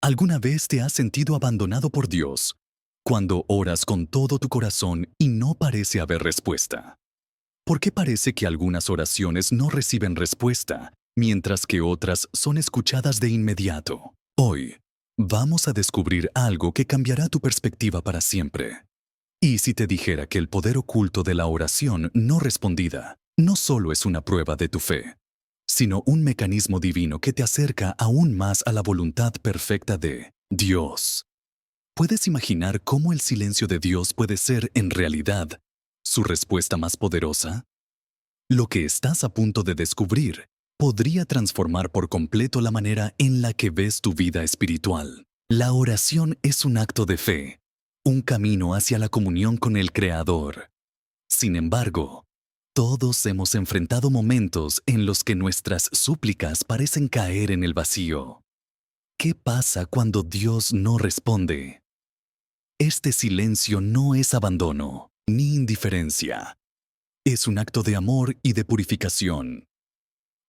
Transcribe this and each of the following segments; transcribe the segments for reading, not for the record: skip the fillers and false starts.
¿Alguna vez te has sentido abandonado por Dios cuando oras con todo tu corazón y no parece haber respuesta? ¿Por qué parece que algunas oraciones no reciben respuesta, mientras que otras son escuchadas de inmediato? Hoy, vamos a descubrir algo que cambiará tu perspectiva para siempre. ¿Y si te dijera que el poder oculto de la oración no respondida no solo es una prueba de tu fe, sino un mecanismo divino que te acerca aún más a la voluntad perfecta de Dios? ¿Puedes imaginar cómo el silencio de Dios puede ser, en realidad, su respuesta más poderosa? Lo que estás a punto de descubrir podría transformar por completo la manera en la que ves tu vida espiritual. La oración es un acto de fe, un camino hacia la comunión con el Creador. Sin embargo, todos hemos enfrentado momentos en los que nuestras súplicas parecen caer en el vacío. ¿Qué pasa cuando Dios no responde? Este silencio no es abandono ni indiferencia. Es un acto de amor y de purificación.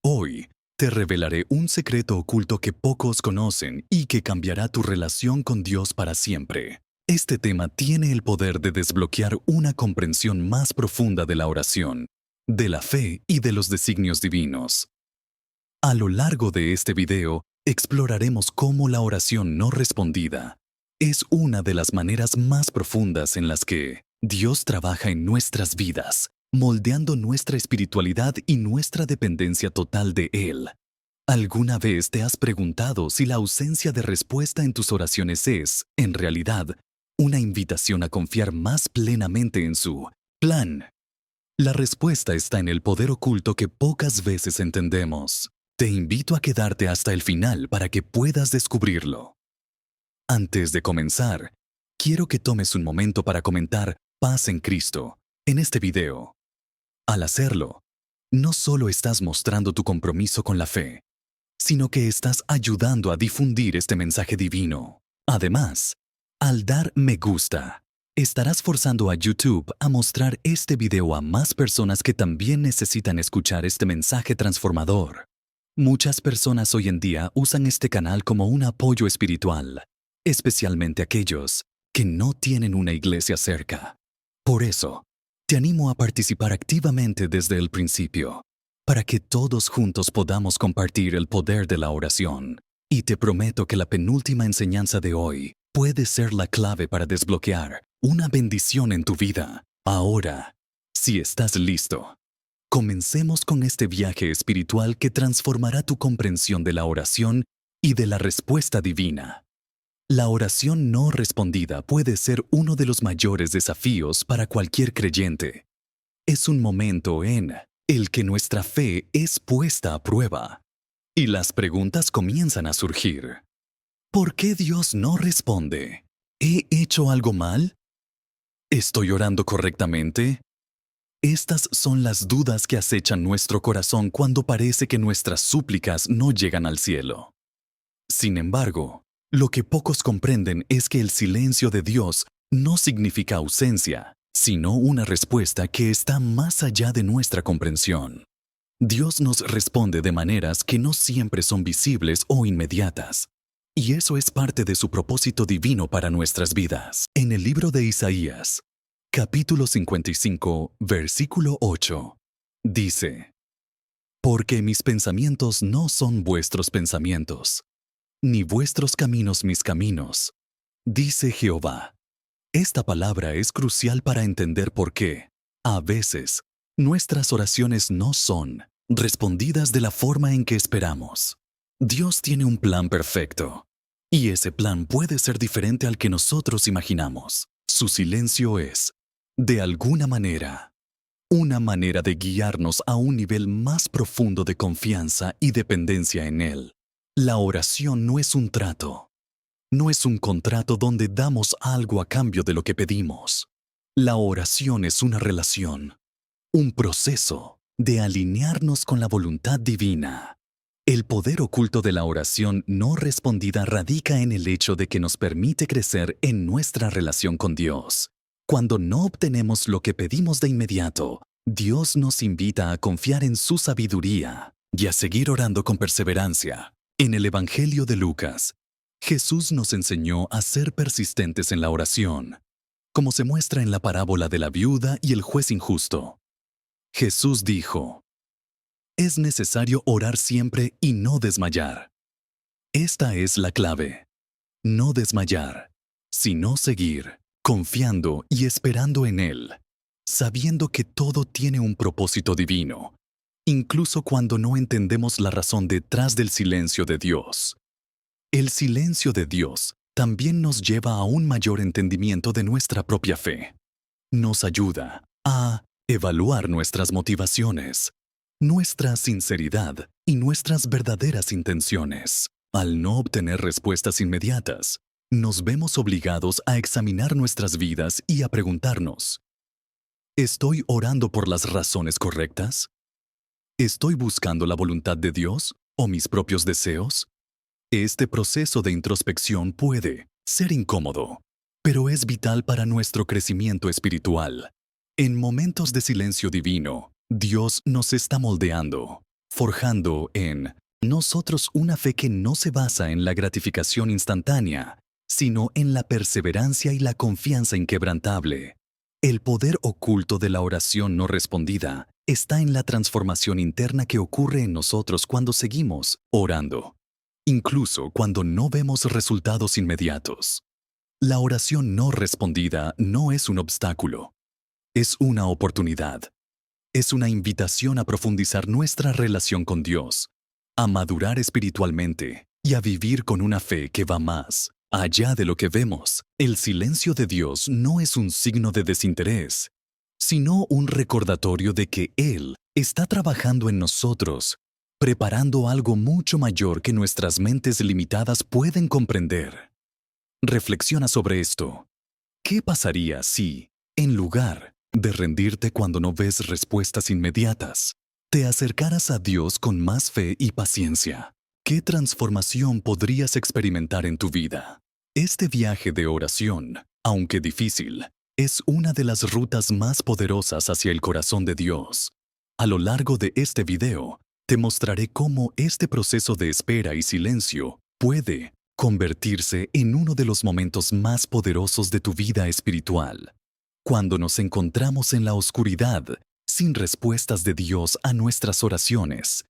Hoy, te revelaré un secreto oculto que pocos conocen y que cambiará tu relación con Dios para siempre. Este tema tiene el poder de desbloquear una comprensión más profunda de la oración, de la fe y de los designios divinos. A lo largo de este video, exploraremos cómo la oración no respondida es una de las maneras más profundas en las que Dios trabaja en nuestras vidas, moldeando nuestra espiritualidad y nuestra dependencia total de Él. ¿Alguna vez te has preguntado si la ausencia de respuesta en tus oraciones es, en realidad, una invitación a confiar más plenamente en su plan? La respuesta está en el poder oculto que pocas veces entendemos. Te invito a quedarte hasta el final para que puedas descubrirlo. Antes de comenzar, quiero que tomes un momento para comentar "Paz en Cristo" en este video. Al hacerlo, no solo estás mostrando tu compromiso con la fe, sino que estás ayudando a difundir este mensaje divino. Además, al dar me gusta, estarás forzando a YouTube a mostrar este video a más personas que también necesitan escuchar este mensaje transformador. Muchas personas hoy en día usan este canal como un apoyo espiritual, especialmente aquellos que no tienen una iglesia cerca. Por eso, te animo a participar activamente desde el principio, para que todos juntos podamos compartir el poder de la oración. Y te prometo que la penúltima enseñanza de hoy puede ser la clave para desbloquear una bendición en tu vida. Ahora, si estás listo, comencemos con este viaje espiritual que transformará tu comprensión de la oración y de la respuesta divina. La oración no respondida puede ser uno de los mayores desafíos para cualquier creyente. Es un momento en el que nuestra fe es puesta a prueba y las preguntas comienzan a surgir. ¿Por qué Dios no responde? ¿He hecho algo mal? ¿Estoy orando correctamente? Estas son las dudas que acechan nuestro corazón cuando parece que nuestras súplicas no llegan al cielo. Sin embargo, lo que pocos comprenden es que el silencio de Dios no significa ausencia, sino una respuesta que está más allá de nuestra comprensión. Dios nos responde de maneras que no siempre son visibles o inmediatas, y eso es parte de su propósito divino para nuestras vidas. En el libro de Isaías, capítulo 55, versículo 8, dice: Porque mis pensamientos no son vuestros pensamientos, ni vuestros caminos mis caminos, dice Jehová. Esta palabra es crucial para entender por qué, a veces, nuestras oraciones no son respondidas de la forma en que esperamos. Dios tiene un plan perfecto, y ese plan puede ser diferente al que nosotros imaginamos. Su silencio es, de alguna manera, una manera de guiarnos a un nivel más profundo de confianza y dependencia en Él. La oración no es un trato. No es un contrato donde damos algo a cambio de lo que pedimos. La oración es una relación, un proceso de alinearnos con la voluntad divina. El poder oculto de la oración no respondida radica en el hecho de que nos permite crecer en nuestra relación con Dios. Cuando no obtenemos lo que pedimos de inmediato, Dios nos invita a confiar en su sabiduría y a seguir orando con perseverancia. En el Evangelio de Lucas, Jesús nos enseñó a ser persistentes en la oración, como se muestra en la parábola de la viuda y el juez injusto. Jesús dijo: es necesario orar siempre y no desmayar. Esta es la clave. No desmayar, sino seguir, confiando y esperando en Él, sabiendo que todo tiene un propósito divino, incluso cuando no entendemos la razón detrás del silencio de Dios. El silencio de Dios también nos lleva a un mayor entendimiento de nuestra propia fe. Nos ayuda a evaluar nuestras motivaciones, nuestra sinceridad y nuestras verdaderas intenciones. Al no obtener respuestas inmediatas, nos vemos obligados a examinar nuestras vidas y a preguntarnos: ¿estoy orando por las razones correctas? ¿Estoy buscando la voluntad de Dios o mis propios deseos? Este proceso de introspección puede ser incómodo, pero es vital para nuestro crecimiento espiritual. En momentos de silencio divino, Dios nos está moldeando, forjando en nosotros una fe que no se basa en la gratificación instantánea, sino en la perseverancia y la confianza inquebrantable. El poder oculto de la oración no respondida está en la transformación interna que ocurre en nosotros cuando seguimos orando, incluso cuando no vemos resultados inmediatos. La oración no respondida no es un obstáculo, es una oportunidad. Es una invitación a profundizar nuestra relación con Dios, a madurar espiritualmente y a vivir con una fe que va más allá de lo que vemos. El silencio de Dios no es un signo de desinterés, sino un recordatorio de que Él está trabajando en nosotros, preparando algo mucho mayor que nuestras mentes limitadas pueden comprender. Reflexiona sobre esto. ¿Qué pasaría si, en lugar de rendirte cuando no ves respuestas inmediatas, te acercaras a Dios con más fe y paciencia? ¿Qué transformación podrías experimentar en tu vida? Este viaje de oración, aunque difícil, es una de las rutas más poderosas hacia el corazón de Dios. A lo largo de este video, te mostraré cómo este proceso de espera y silencio puede convertirse en uno de los momentos más poderosos de tu vida espiritual. Cuando nos encontramos en la oscuridad, sin respuestas de Dios a nuestras oraciones,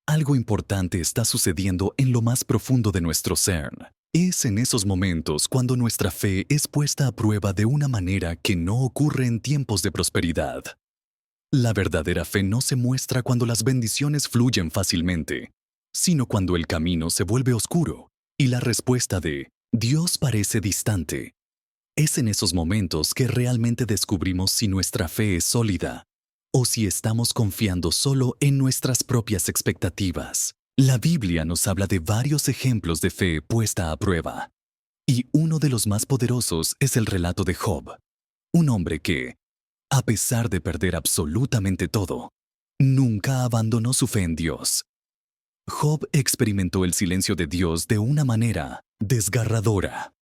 algo importante está sucediendo en lo más profundo de nuestro ser. Es en esos momentos cuando nuestra fe es puesta a prueba de una manera que no ocurre en tiempos de prosperidad. La verdadera fe no se muestra cuando las bendiciones fluyen fácilmente, sino cuando el camino se vuelve oscuro y la respuesta de Dios parece distante. Es en esos momentos que realmente descubrimos si nuestra fe es sólida o si estamos confiando solo en nuestras propias expectativas. La Biblia nos habla de varios ejemplos de fe puesta a prueba, y uno de los más poderosos es el relato de Job, un hombre que, a pesar de perder absolutamente todo, nunca abandonó su fe en Dios. Job experimentó el silencio de Dios de una manera desgarradora.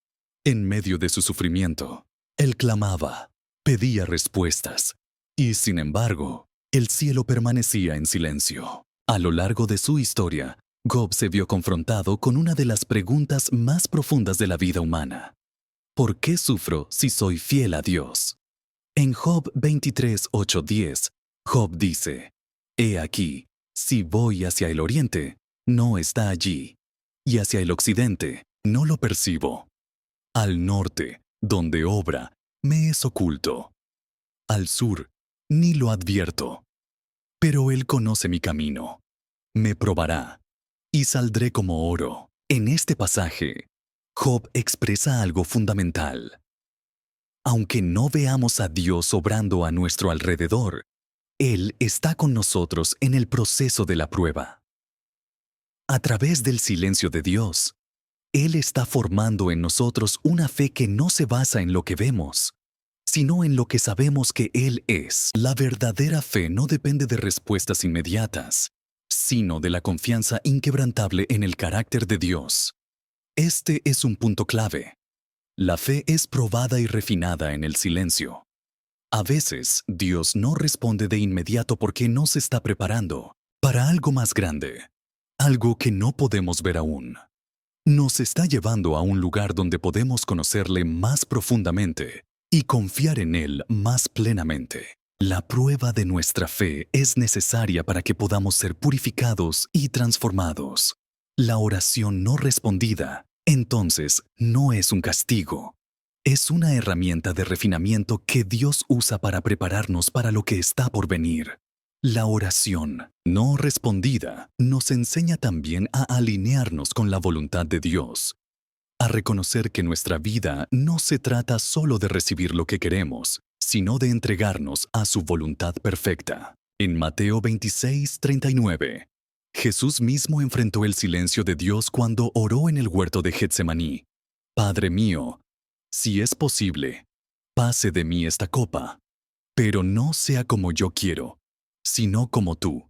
En medio de su sufrimiento, él clamaba, pedía respuestas, y sin embargo, el cielo permanecía en silencio. A lo largo de su historia, Job se vio confrontado con una de las preguntas más profundas de la vida humana. ¿Por qué sufro si soy fiel a Dios? En Job 23:8-10, Job dice: He aquí, si voy hacia el oriente, no está allí, y hacia el occidente, no lo percibo. Al norte, donde obra, me es oculto. Al sur, ni lo advierto. Pero Él conoce mi camino. Me probará, y saldré como oro. En este pasaje, Job expresa algo fundamental. Aunque no veamos a Dios obrando a nuestro alrededor, Él está con nosotros en el proceso de la prueba. A través del silencio de Dios, Él está formando en nosotros una fe que no se basa en lo que vemos, sino en lo que sabemos que Él es. La verdadera fe no depende de respuestas inmediatas, sino de la confianza inquebrantable en el carácter de Dios. Este es un punto clave. La fe es probada y refinada en el silencio. A veces, Dios no responde de inmediato porque nos está preparando para algo más grande, algo que no podemos ver aún. Nos está llevando a un lugar donde podemos conocerle más profundamente y confiar en Él más plenamente. La prueba de nuestra fe es necesaria para que podamos ser purificados y transformados. La oración no respondida, entonces, no es un castigo. Es una herramienta de refinamiento que Dios usa para prepararnos para lo que está por venir. La oración no respondida nos enseña también a alinearnos con la voluntad de Dios, a reconocer que nuestra vida no se trata solo de recibir lo que queremos, sino de entregarnos a su voluntad perfecta. En Mateo 26:39, Jesús mismo enfrentó el silencio de Dios cuando oró en el huerto de Getsemaní. Padre mío, si es posible, pase de mí esta copa, pero no sea como yo quiero, sino como tú.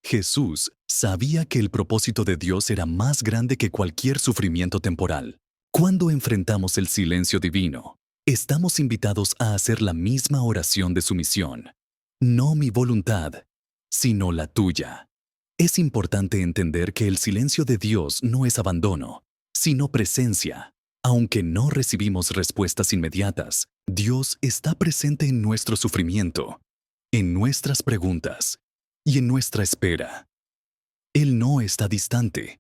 Jesús sabía que el propósito de Dios era más grande que cualquier sufrimiento temporal. Cuando enfrentamos el silencio divino, estamos invitados a hacer la misma oración de sumisión. No mi voluntad, sino la tuya. Es importante entender que el silencio de Dios no es abandono, sino presencia. Aunque no recibimos respuestas inmediatas, Dios está presente en nuestro sufrimiento, en nuestras preguntas y en nuestra espera. Él no está distante,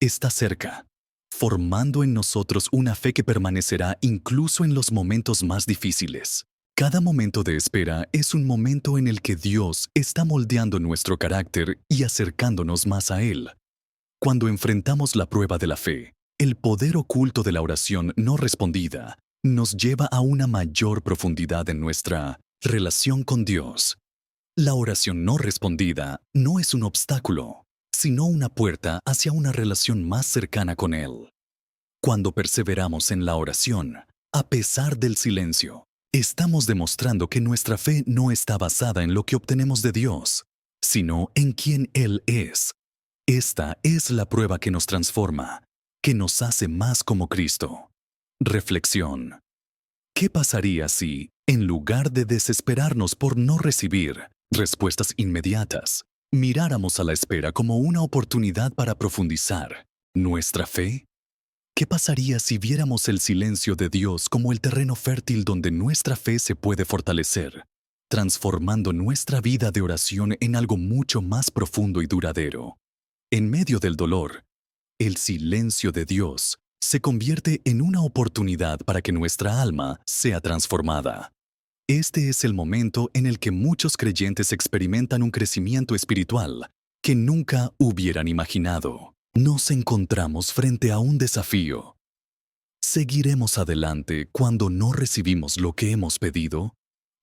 está cerca, formando en nosotros una fe que permanecerá incluso en los momentos más difíciles. Cada momento de espera es un momento en el que Dios está moldeando nuestro carácter y acercándonos más a Él. Cuando enfrentamos la prueba de la fe, el poder oculto de la oración no respondida nos lleva a una mayor profundidad en nuestra relación con Dios. La oración no respondida no es un obstáculo, sino una puerta hacia una relación más cercana con Él. Cuando perseveramos en la oración, a pesar del silencio, estamos demostrando que nuestra fe no está basada en lo que obtenemos de Dios, sino en quién Él es. Esta es la prueba que nos transforma, que nos hace más como Cristo. Reflexión. ¿Qué pasaría si, en lugar de desesperarnos por no recibir respuestas inmediatas, miráramos a la espera como una oportunidad para profundizar nuestra fe? ¿Qué pasaría si viéramos el silencio de Dios como el terreno fértil donde nuestra fe se puede fortalecer, transformando nuestra vida de oración en algo mucho más profundo y duradero? En medio del dolor, el silencio de Dios se convierte en una oportunidad para que nuestra alma sea transformada. Este es el momento en el que muchos creyentes experimentan un crecimiento espiritual que nunca hubieran imaginado. Nos encontramos frente a un desafío. ¿Seguiremos adelante cuando no recibimos lo que hemos pedido?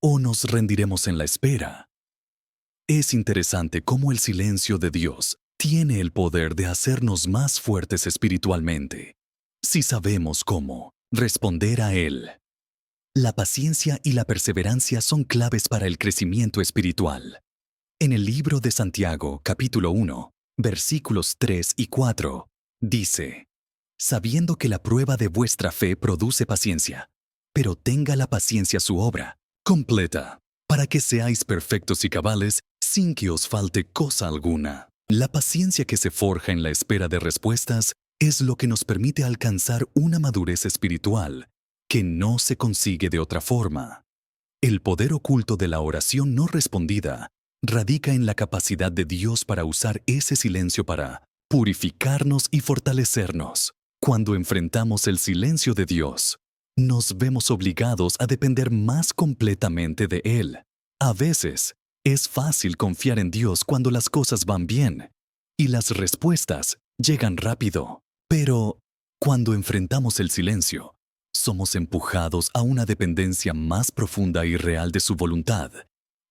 ¿O nos rendiremos en la espera? Es interesante cómo el silencio de Dios tiene el poder de hacernos más fuertes espiritualmente, si sabemos cómo responder a Él. La paciencia y la perseverancia son claves para el crecimiento espiritual. En el libro de Santiago, capítulo 1, versículos 3 y 4, dice: sabiendo que la prueba de vuestra fe produce paciencia, pero tenga la paciencia su obra completa, para que seáis perfectos y cabales sin que os falte cosa alguna. La paciencia que se forja en la espera de respuestas es lo que nos permite alcanzar una madurez espiritual que no se consigue de otra forma. El poder oculto de la oración no respondida radica en la capacidad de Dios para usar ese silencio para purificarnos y fortalecernos. Cuando enfrentamos el silencio de Dios, nos vemos obligados a depender más completamente de Él. A veces, es fácil confiar en Dios cuando las cosas van bien y las respuestas llegan rápido. Pero, cuando enfrentamos el silencio, somos empujados a una dependencia más profunda y real de su voluntad,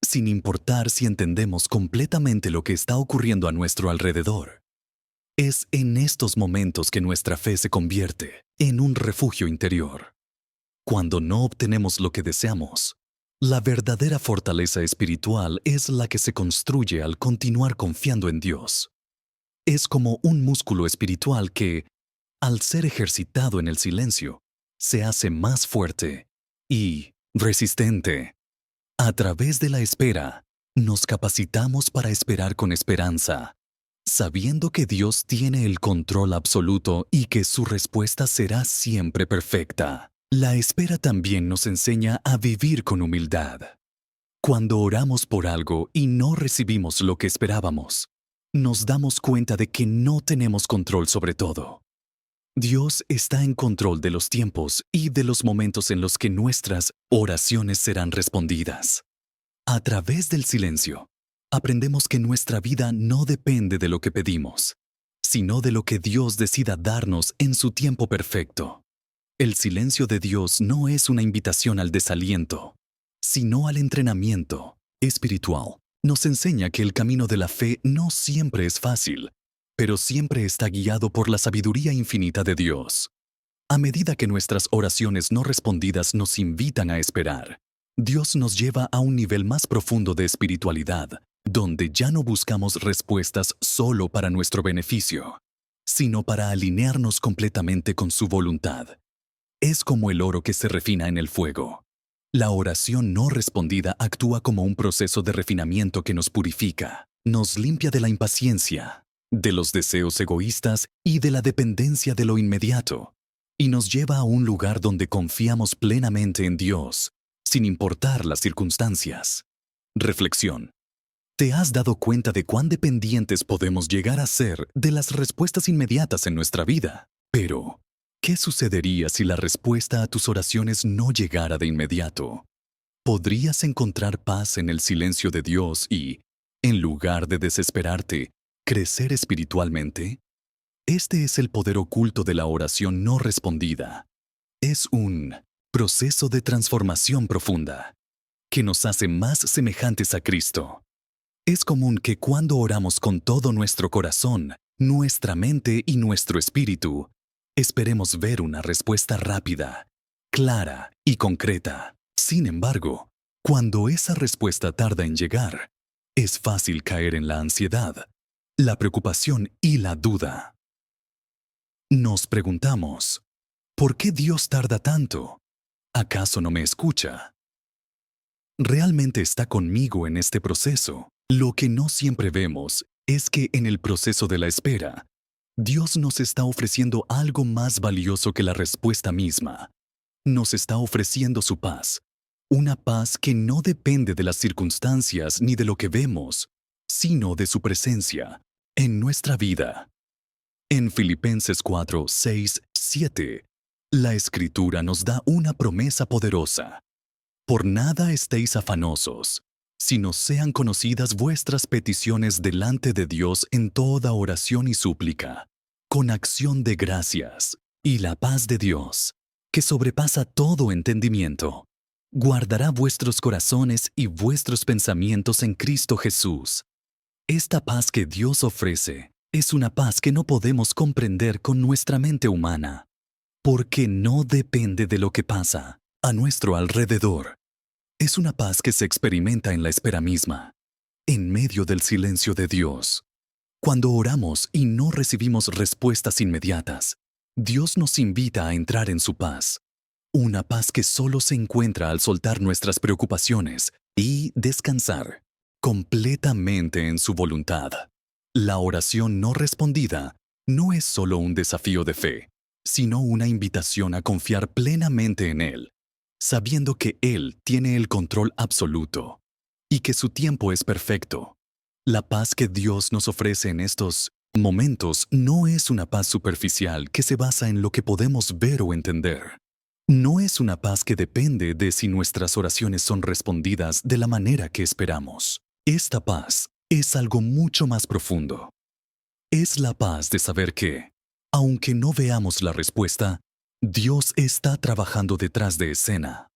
sin importar si entendemos completamente lo que está ocurriendo a nuestro alrededor. Es en estos momentos que nuestra fe se convierte en un refugio interior. Cuando no obtenemos lo que deseamos, la verdadera fortaleza espiritual es la que se construye al continuar confiando en Dios. Es como un músculo espiritual que, al ser ejercitado en el silencio, se hace más fuerte y resistente. A través de la espera, nos capacitamos para esperar con esperanza, sabiendo que Dios tiene el control absoluto y que su respuesta será siempre perfecta. La espera también nos enseña a vivir con humildad. Cuando oramos por algo y no recibimos lo que esperábamos, nos damos cuenta de que no tenemos control sobre todo. Dios está en control de los tiempos y de los momentos en los que nuestras oraciones serán respondidas. A través del silencio, aprendemos que nuestra vida no depende de lo que pedimos, sino de lo que Dios decida darnos en su tiempo perfecto. El silencio de Dios no es una invitación al desaliento, sino al entrenamiento espiritual. Nos enseña que el camino de la fe no siempre es fácil, pero siempre está guiado por la sabiduría infinita de Dios. A medida que nuestras oraciones no respondidas nos invitan a esperar, Dios nos lleva a un nivel más profundo de espiritualidad, donde ya no buscamos respuestas solo para nuestro beneficio, sino para alinearnos completamente con su voluntad. Es como el oro que se refina en el fuego. La oración no respondida actúa como un proceso de refinamiento que nos purifica, nos limpia de la impaciencia, de los deseos egoístas y de la dependencia de lo inmediato, y nos lleva a un lugar donde confiamos plenamente en Dios, sin importar las circunstancias. Reflexión. ¿Te has dado cuenta de cuán dependientes podemos llegar a ser de las respuestas inmediatas en nuestra vida? Pero, ¿qué sucedería si la respuesta a tus oraciones no llegara de inmediato? ¿Podrías encontrar paz en el silencio de Dios y, en lugar de desesperarte, crecer espiritualmente? Este es el poder oculto de la oración no respondida. Es un proceso de transformación profunda que nos hace más semejantes a Cristo. Es común que cuando oramos con todo nuestro corazón, nuestra mente y nuestro espíritu, esperemos ver una respuesta rápida, clara y concreta. Sin embargo, cuando esa respuesta tarda en llegar, es fácil caer en la ansiedad, la preocupación y la duda. Nos preguntamos, ¿por qué Dios tarda tanto? ¿Acaso no me escucha? ¿Realmente está conmigo en este proceso? Lo que no siempre vemos es que en el proceso de la espera, Dios nos está ofreciendo algo más valioso que la respuesta misma. Nos está ofreciendo su paz, una paz que no depende de las circunstancias ni de lo que vemos, sino de su presencia en nuestra vida. En Filipenses 4, 6, 7, la Escritura nos da una promesa poderosa. Por nada estéis afanosos, sino sean conocidas vuestras peticiones delante de Dios en toda oración y súplica, con acción de gracias, y la paz de Dios, que sobrepasa todo entendimiento, guardará vuestros corazones y vuestros pensamientos en Cristo Jesús. Esta paz que Dios ofrece es una paz que no podemos comprender con nuestra mente humana, porque no depende de lo que pasa a nuestro alrededor. Es una paz que se experimenta en la espera misma, en medio del silencio de Dios. Cuando oramos y no recibimos respuestas inmediatas, Dios nos invita a entrar en su paz. Una paz que solo se encuentra al soltar nuestras preocupaciones y descansar completamente en su voluntad. La oración no respondida no es solo un desafío de fe, sino una invitación a confiar plenamente en Él, sabiendo que Él tiene el control absoluto y que su tiempo es perfecto. La paz que Dios nos ofrece en estos momentos no es una paz superficial que se basa en lo que podemos ver o entender. No es una paz que depende de si nuestras oraciones son respondidas de la manera que esperamos. Esta paz es algo mucho más profundo. Es la paz de saber que, aunque no veamos la respuesta, Dios está trabajando detrás de escena.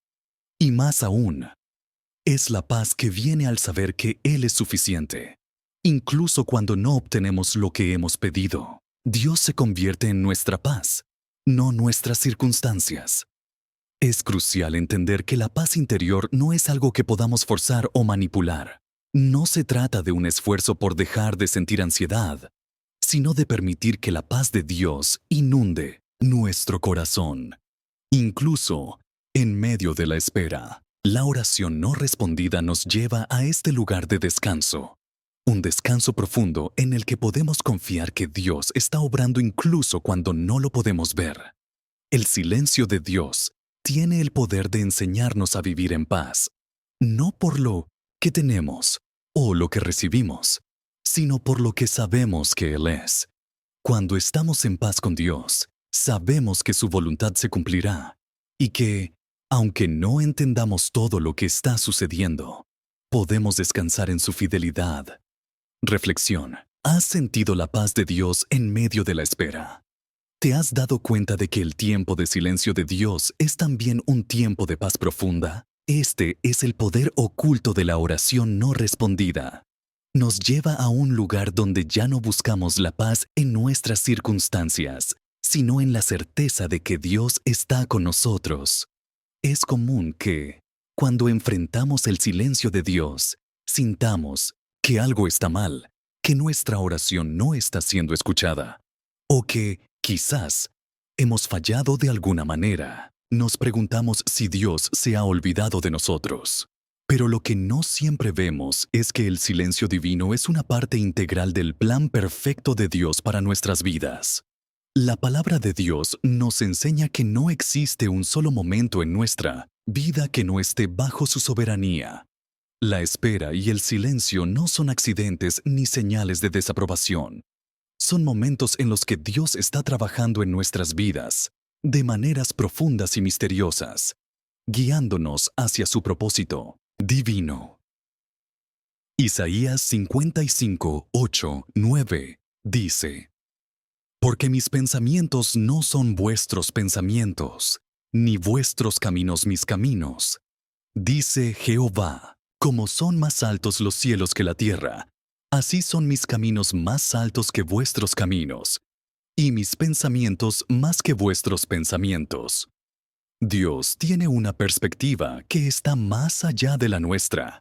Y más aún, es la paz que viene al saber que Él es suficiente. Incluso cuando no obtenemos lo que hemos pedido, Dios se convierte en nuestra paz, no nuestras circunstancias. Es crucial entender que la paz interior no es algo que podamos forzar o manipular. No se trata de un esfuerzo por dejar de sentir ansiedad, sino de permitir que la paz de Dios inunde nuestro corazón. Incluso en medio de la espera, la oración no respondida nos lleva a este lugar de descanso. Un descanso profundo en el que podemos confiar que Dios está obrando incluso cuando no lo podemos ver. El silencio de Dios tiene el poder de enseñarnos a vivir en paz, no por lo que tenemos o lo que recibimos, sino por lo que sabemos que Él es. Cuando estamos en paz con Dios, sabemos que su voluntad se cumplirá y que, aunque no entendamos todo lo que está sucediendo, podemos descansar en su fidelidad. Reflexión. ¿Has sentido la paz de Dios en medio de la espera? ¿Te has dado cuenta de que el tiempo de silencio de Dios es también un tiempo de paz profunda? Este es el poder oculto de la oración no respondida. Nos lleva a un lugar donde ya no buscamos la paz en nuestras circunstancias, sino en la certeza de que Dios está con nosotros. Es común que, cuando enfrentamos el silencio de Dios, sintamos que algo está mal, que nuestra oración no está siendo escuchada, o que, quizás, hemos fallado de alguna manera. Nos preguntamos si Dios se ha olvidado de nosotros. Pero lo que no siempre vemos es que el silencio divino es una parte integral del plan perfecto de Dios para nuestras vidas. La palabra de Dios nos enseña que no existe un solo momento en nuestra vida que no esté bajo su soberanía. La espera y el silencio no son accidentes ni señales de desaprobación. Son momentos en los que Dios está trabajando en nuestras vidas, de maneras profundas y misteriosas, guiándonos hacia su propósito divino. Isaías 55, 8, 9 dice: Porque mis pensamientos no son vuestros pensamientos, ni vuestros caminos mis caminos, dice Jehová. Como son más altos los cielos que la tierra, así son mis caminos más altos que vuestros caminos, y mis pensamientos más que vuestros pensamientos. Dios tiene una perspectiva que está más allá de la nuestra.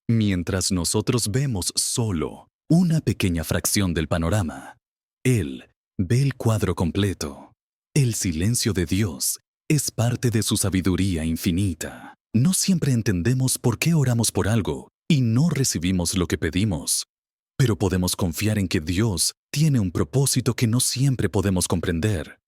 Mientras nosotros vemos solo una pequeña fracción del panorama, Él ve el cuadro completo. El silencio de Dios es parte de su sabiduría infinita. No siempre entendemos por qué oramos por algo y no recibimos lo que pedimos, pero podemos confiar en que Dios tiene un propósito que no siempre podemos comprender.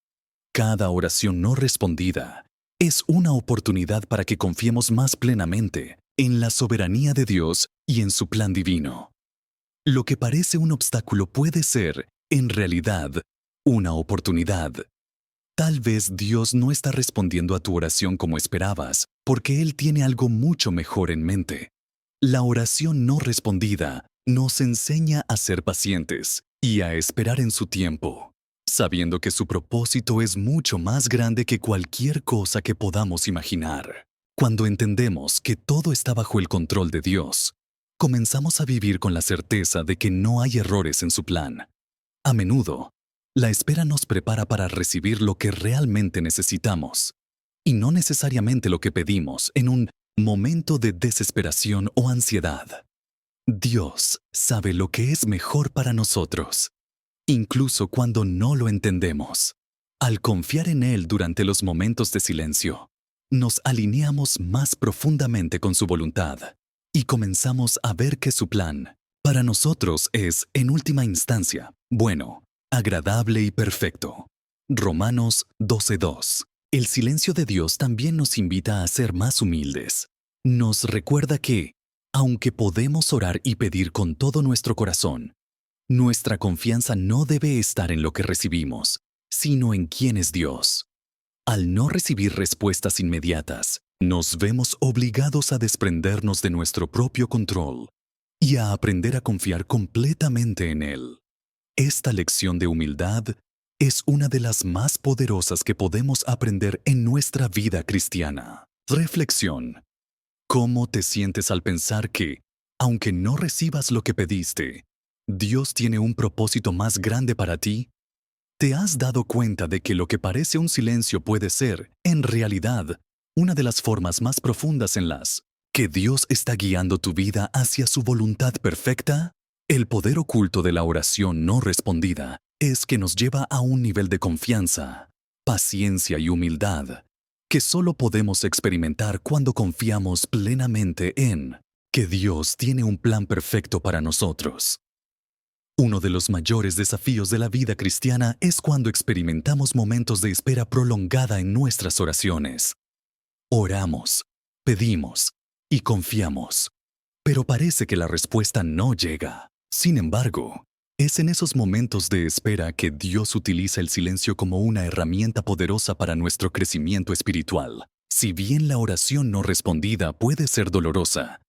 Cada oración no respondida es una oportunidad para que confiemos más plenamente en la soberanía de Dios y en su plan divino. Lo que parece un obstáculo puede ser, en realidad, una oportunidad. Tal vez Dios no está respondiendo a tu oración como esperabas, porque Él tiene algo mucho mejor en mente. La oración no respondida nos enseña a ser pacientes y a esperar en su tiempo, sabiendo que su propósito es mucho más grande que cualquier cosa que podamos imaginar. Cuando entendemos que todo está bajo el control de Dios, comenzamos a vivir con la certeza de que no hay errores en su plan. A menudo, la espera nos prepara para recibir lo que realmente necesitamos, y no necesariamente lo que pedimos en un momento de desesperación o ansiedad. Dios sabe lo que es mejor para nosotros, incluso cuando no lo entendemos. Al confiar en Él durante los momentos de silencio, nos alineamos más profundamente con su voluntad y comenzamos a ver que su plan para nosotros es, en última instancia, bueno, agradable y perfecto. Romanos 12:2. El silencio de Dios también nos invita a ser más humildes. Nos recuerda que, aunque podemos orar y pedir con todo nuestro corazón, nuestra confianza no debe estar en lo que recibimos, sino en quién es Dios. Al no recibir respuestas inmediatas, nos vemos obligados a desprendernos de nuestro propio control y a aprender a confiar completamente en Él. Esta lección de humildad es una de las más poderosas que podemos aprender en nuestra vida cristiana. Reflexión. ¿Cómo te sientes al pensar que, aunque no recibas lo que pediste, Dios tiene un propósito más grande para ti? ¿Te has dado cuenta de que lo que parece un silencio puede ser, en realidad, una de las formas más profundas en las que Dios está guiando tu vida hacia su voluntad perfecta? El poder oculto de la oración no respondida es que nos lleva a un nivel de confianza, paciencia y humildad que solo podemos experimentar cuando confiamos plenamente en que Dios tiene un plan perfecto para nosotros. Uno de los mayores desafíos de la vida cristiana es cuando experimentamos momentos de espera prolongada en nuestras oraciones. Oramos, pedimos y confiamos, pero parece que la respuesta no llega. Sin embargo, es en esos momentos de espera que Dios utiliza el silencio como una herramienta poderosa para nuestro crecimiento espiritual. Si bien la oración no respondida puede ser dolorosa,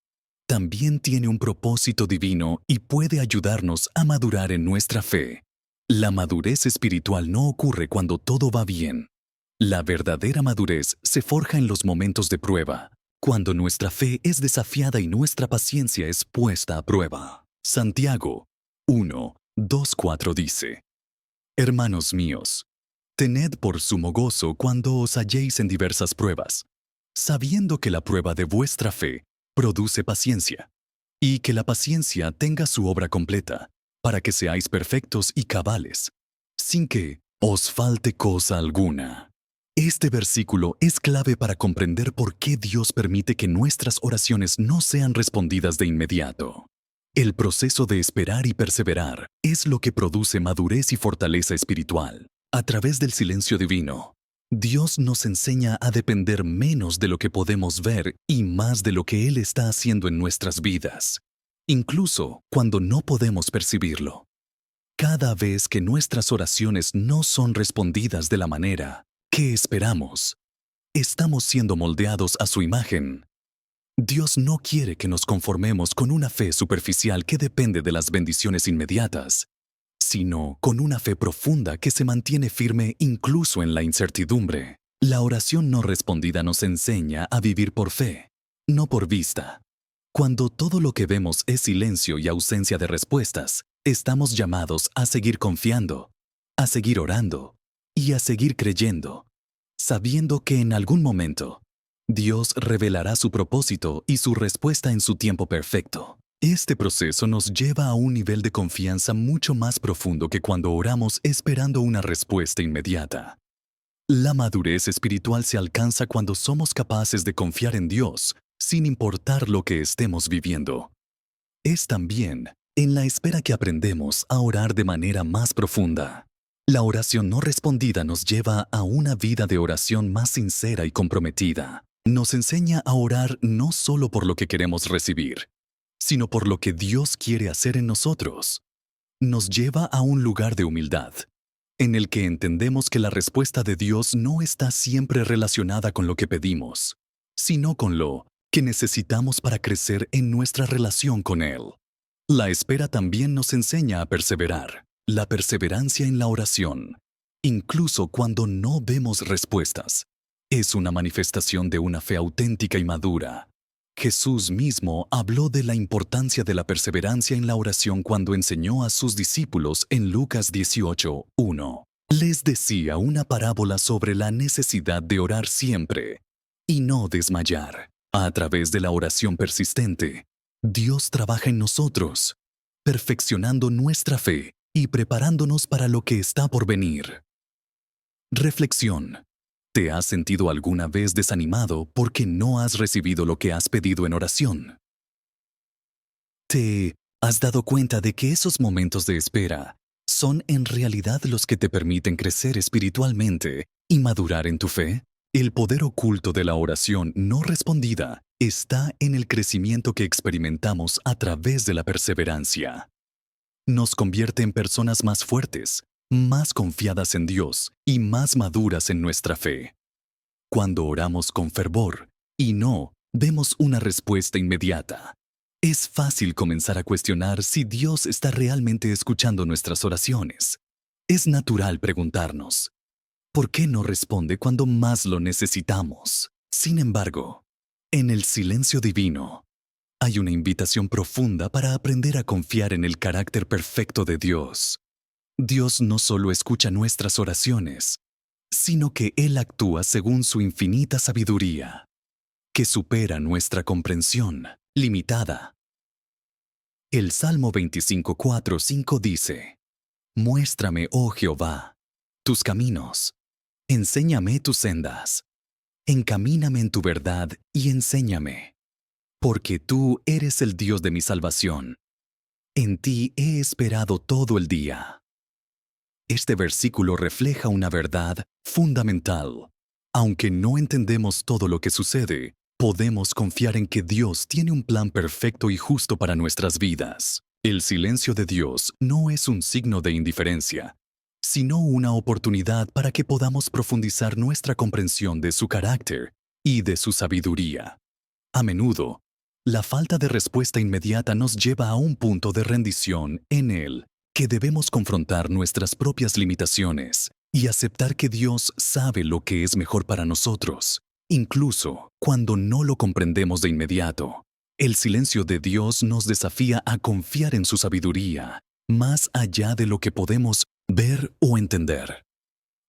también tiene un propósito divino y puede ayudarnos a madurar en nuestra fe. La madurez espiritual no ocurre cuando todo va bien. La verdadera madurez se forja en los momentos de prueba, cuando nuestra fe es desafiada y nuestra paciencia es puesta a prueba. Santiago 1:2-4 dice: Hermanos míos, tened por sumo gozo cuando os halléis en diversas pruebas, sabiendo que la prueba de vuestra fe produce paciencia, y que la paciencia tenga su obra completa, para que seáis perfectos y cabales, sin que os falte cosa alguna. Este versículo es clave para comprender por qué Dios permite que nuestras oraciones no sean respondidas de inmediato. El proceso de esperar y perseverar es lo que produce madurez y fortaleza espiritual. A través del silencio divino, Dios nos enseña a depender menos de lo que podemos ver y más de lo que Él está haciendo en nuestras vidas, incluso cuando no podemos percibirlo. Cada vez que nuestras oraciones no son respondidas de la manera que esperamos, estamos siendo moldeados a su imagen. Dios no quiere que nos conformemos con una fe superficial que depende de las bendiciones inmediatas, sino con una fe profunda que se mantiene firme incluso en la incertidumbre. La oración no respondida nos enseña a vivir por fe, no por vista. Cuando todo lo que vemos es silencio y ausencia de respuestas, estamos llamados a seguir confiando, a seguir orando y a seguir creyendo, sabiendo que en algún momento Dios revelará su propósito y su respuesta en su tiempo perfecto. Este proceso nos lleva a un nivel de confianza mucho más profundo que cuando oramos esperando una respuesta inmediata. La madurez espiritual se alcanza cuando somos capaces de confiar en Dios, sin importar lo que estemos viviendo. Es también en la espera que aprendemos a orar de manera más profunda. La oración no respondida nos lleva a una vida de oración más sincera y comprometida. Nos enseña a orar no solo por lo que queremos recibir, sino por lo que Dios quiere hacer en nosotros. Nos lleva a un lugar de humildad, en el que entendemos que la respuesta de Dios no está siempre relacionada con lo que pedimos, sino con lo que necesitamos para crecer en nuestra relación con Él. La espera también nos enseña a perseverar, la perseverancia en la oración, incluso cuando no vemos respuestas. Es una manifestación de una fe auténtica y madura. Jesús mismo habló de la importancia de la perseverancia en la oración cuando enseñó a sus discípulos en Lucas 18:1. Les decía una parábola sobre la necesidad de orar siempre y no desmayar. A través de la oración persistente, Dios trabaja en nosotros, perfeccionando nuestra fe y preparándonos para lo que está por venir. Reflexión. ¿Te has sentido alguna vez desanimado porque no has recibido lo que has pedido en oración? ¿Te has dado cuenta de que esos momentos de espera son en realidad los que te permiten crecer espiritualmente y madurar en tu fe? El poder oculto de la oración no respondida está en el crecimiento que experimentamos a través de la perseverancia. Nos convierte en personas más fuertes, más confiadas en Dios y más maduras en nuestra fe. Cuando oramos con fervor y no vemos una respuesta inmediata, es fácil comenzar a cuestionar si Dios está realmente escuchando nuestras oraciones. Es natural preguntarnos, ¿por qué no responde cuando más lo necesitamos? Sin embargo, en el silencio divino, hay una invitación profunda para aprender a confiar en el carácter perfecto de Dios. Dios no solo escucha nuestras oraciones, sino que Él actúa según su infinita sabiduría, que supera nuestra comprensión limitada. El Salmo 25:4-5 dice: Muéstrame, oh Jehová, tus caminos, enséñame tus sendas, encamíname en tu verdad y enséñame, porque tú eres el Dios de mi salvación. En ti he esperado todo el día. Este versículo refleja una verdad fundamental. Aunque no entendemos todo lo que sucede, podemos confiar en que Dios tiene un plan perfecto y justo para nuestras vidas. El silencio de Dios no es un signo de indiferencia, sino una oportunidad para que podamos profundizar nuestra comprensión de su carácter y de su sabiduría. A menudo, la falta de respuesta inmediata nos lleva a un punto de rendición en Él, que debemos confrontar nuestras propias limitaciones y aceptar que Dios sabe lo que es mejor para nosotros, incluso cuando no lo comprendemos de inmediato. El silencio de Dios nos desafía a confiar en su sabiduría, más allá de lo que podemos ver o entender.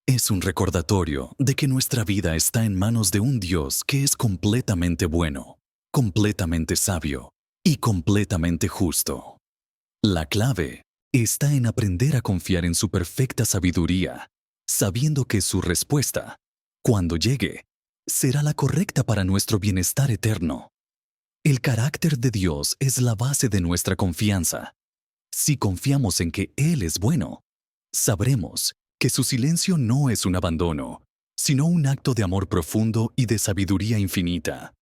Es un recordatorio de que nuestra vida está en manos de un Dios que es completamente bueno, completamente sabio y completamente justo. La clave está en aprender a confiar en su perfecta sabiduría, sabiendo que su respuesta, cuando llegue, será la correcta para nuestro bienestar eterno. El carácter de Dios es la base de nuestra confianza. Si confiamos en que Él es bueno, sabremos que su silencio no es un abandono, sino un acto de amor profundo y de sabiduría infinita.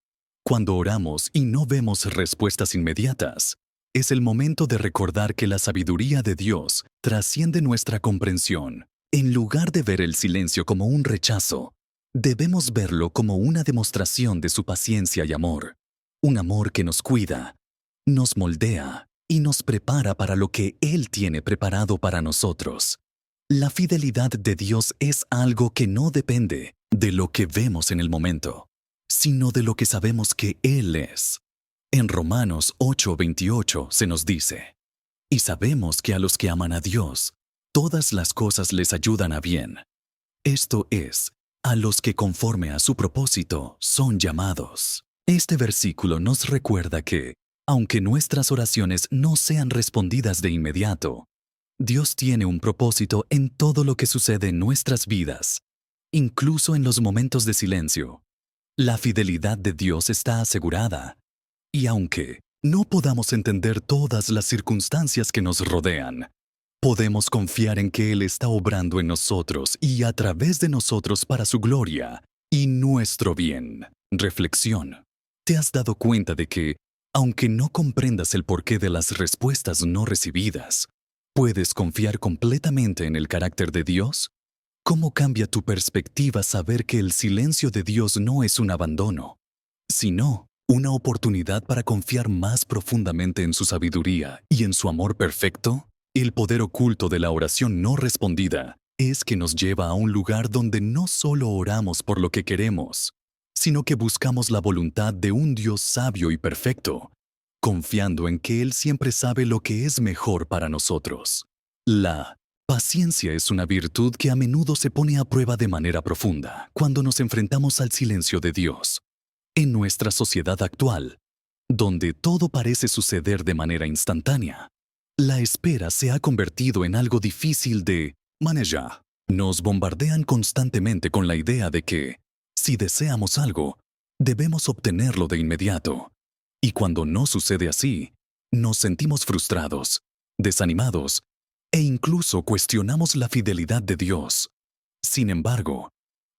Cuando oramos y no vemos respuestas inmediatas, es el momento de recordar que la sabiduría de Dios trasciende nuestra comprensión. En lugar de ver el silencio como un rechazo, debemos verlo como una demostración de su paciencia y amor. Un amor que nos cuida, nos moldea y nos prepara para lo que Él tiene preparado para nosotros. La fidelidad de Dios es algo que no depende de lo que vemos en el momento, sino de lo que sabemos que Él es. En Romanos 8:28 se nos dice: y sabemos que a los que aman a Dios, todas las cosas les ayudan a bien. Esto es, a los que conforme a su propósito son llamados. Este versículo nos recuerda que, aunque nuestras oraciones no sean respondidas de inmediato, Dios tiene un propósito en todo lo que sucede en nuestras vidas, incluso en los momentos de silencio. La fidelidad de Dios está asegurada, y aunque no podamos entender todas las circunstancias que nos rodean, podemos confiar en que Él está obrando en nosotros y a través de nosotros para su gloria y nuestro bien. Reflexión. ¿Te has dado cuenta de que, aunque no comprendas el porqué de las respuestas no recibidas, puedes confiar completamente en el carácter de Dios? ¿Cómo cambia tu perspectiva saber que el silencio de Dios no es un abandono, sino una oportunidad para confiar más profundamente en su sabiduría y en su amor perfecto? El poder oculto de la oración no respondida es que nos lleva a un lugar donde no solo oramos por lo que queremos, sino que buscamos la voluntad de un Dios sabio y perfecto, confiando en que Él siempre sabe lo que es mejor para nosotros. La paciencia es una virtud que a menudo se pone a prueba de manera profunda cuando nos enfrentamos al silencio de Dios. En nuestra sociedad actual, donde todo parece suceder de manera instantánea, la espera se ha convertido en algo difícil de manejar. Nos bombardean constantemente con la idea de que, si deseamos algo, debemos obtenerlo de inmediato. Y cuando no sucede así, nos sentimos frustrados, desanimados e incluso cuestionamos la fidelidad de Dios. Sin embargo,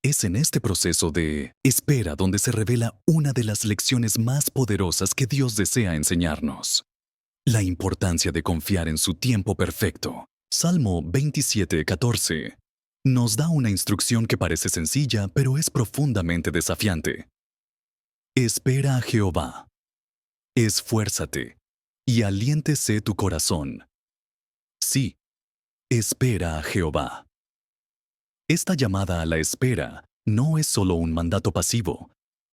es en este proceso de espera donde se revela una de las lecciones más poderosas que Dios desea enseñarnos: la importancia de confiar en su tiempo perfecto. Salmo 27:14 nos da una instrucción que parece sencilla, pero es profundamente desafiante. Espera a Jehová. Esfuérzate y aliéntese tu corazón. Sí, espera a Jehová. Esta llamada a la espera no es solo un mandato pasivo,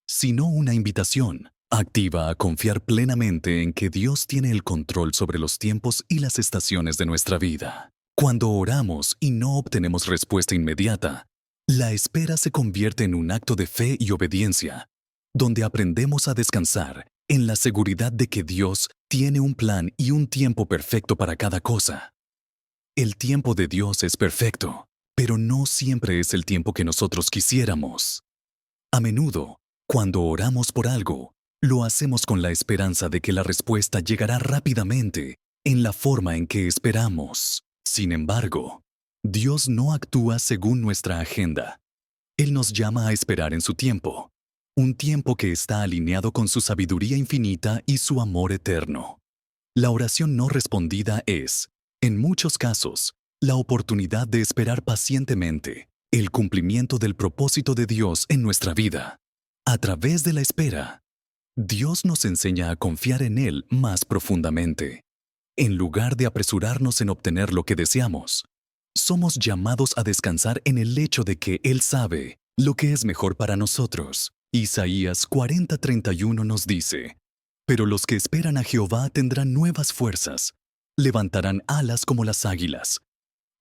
sino una invitación activa a confiar plenamente en que Dios tiene el control sobre los tiempos y las estaciones de nuestra vida. Cuando oramos y no obtenemos respuesta inmediata, la espera se convierte en un acto de fe y obediencia, donde aprendemos a descansar en la seguridad de que Dios tiene un plan y un tiempo perfecto para cada cosa. El tiempo de Dios es perfecto, pero no siempre es el tiempo que nosotros quisiéramos. A menudo, cuando oramos por algo, lo hacemos con la esperanza de que la respuesta llegará rápidamente en la forma en que esperamos. Sin embargo, Dios no actúa según nuestra agenda. Él nos llama a esperar en su tiempo, un tiempo que está alineado con su sabiduría infinita y su amor eterno. La oración no respondida es, en muchos casos, la oportunidad de esperar pacientemente el cumplimiento del propósito de Dios en nuestra vida. A través de la espera, Dios nos enseña a confiar en Él más profundamente. En lugar de apresurarnos en obtener lo que deseamos, somos llamados a descansar en el hecho de que Él sabe lo que es mejor para nosotros. Isaías 40:31 nos dice, pero los que esperan a Jehová tendrán nuevas fuerzas, levantarán alas como las águilas,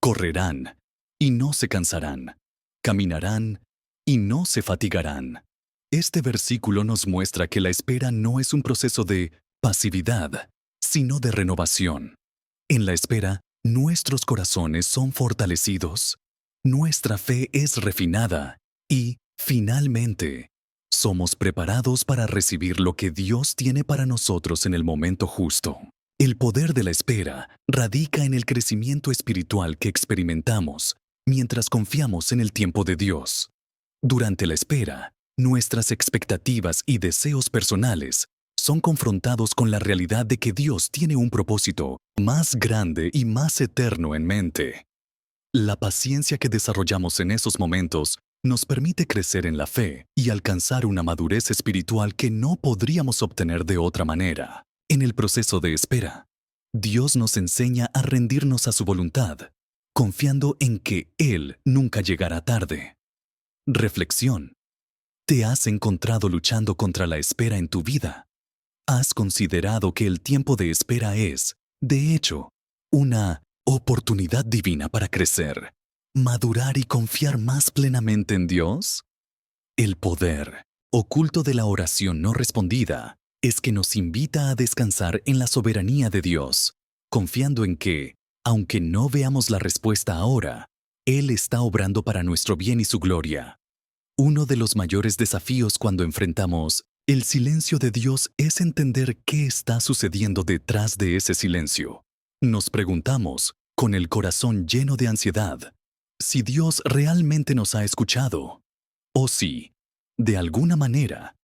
correrán y no se cansarán, caminarán y no se fatigarán. Este versículo nos muestra que la espera no es un proceso de pasividad, sino de renovación. En la espera, nuestros corazones son fortalecidos, nuestra fe es refinada y, finalmente, somos preparados para recibir lo que Dios tiene para nosotros en el momento justo. El poder de la espera radica en el crecimiento espiritual que experimentamos mientras confiamos en el tiempo de Dios. Durante la espera, nuestras expectativas y deseos personales son confrontados con la realidad de que Dios tiene un propósito más grande y más eterno en mente. La paciencia que desarrollamos en esos momentos nos permite crecer en la fe y alcanzar una madurez espiritual que no podríamos obtener de otra manera. En el proceso de espera, Dios nos enseña a rendirnos a su voluntad, confiando en que Él nunca llegará tarde. Reflexión. ¿Te has encontrado luchando contra la espera en tu vida? ¿Has considerado que el tiempo de espera es, de hecho, una oportunidad divina para crecer, madurar y confiar más plenamente en Dios? El poder oculto de la oración no respondida es que nos invita a descansar en la soberanía de Dios, confiando en que, aunque no veamos la respuesta ahora, Él está obrando para nuestro bien y su gloria. Uno de los mayores desafíos cuando enfrentamos el silencio de Dios es entender qué está sucediendo detrás de ese silencio. Nos preguntamos, con el corazón lleno de ansiedad, si Dios realmente nos ha escuchado, o si, de alguna manera,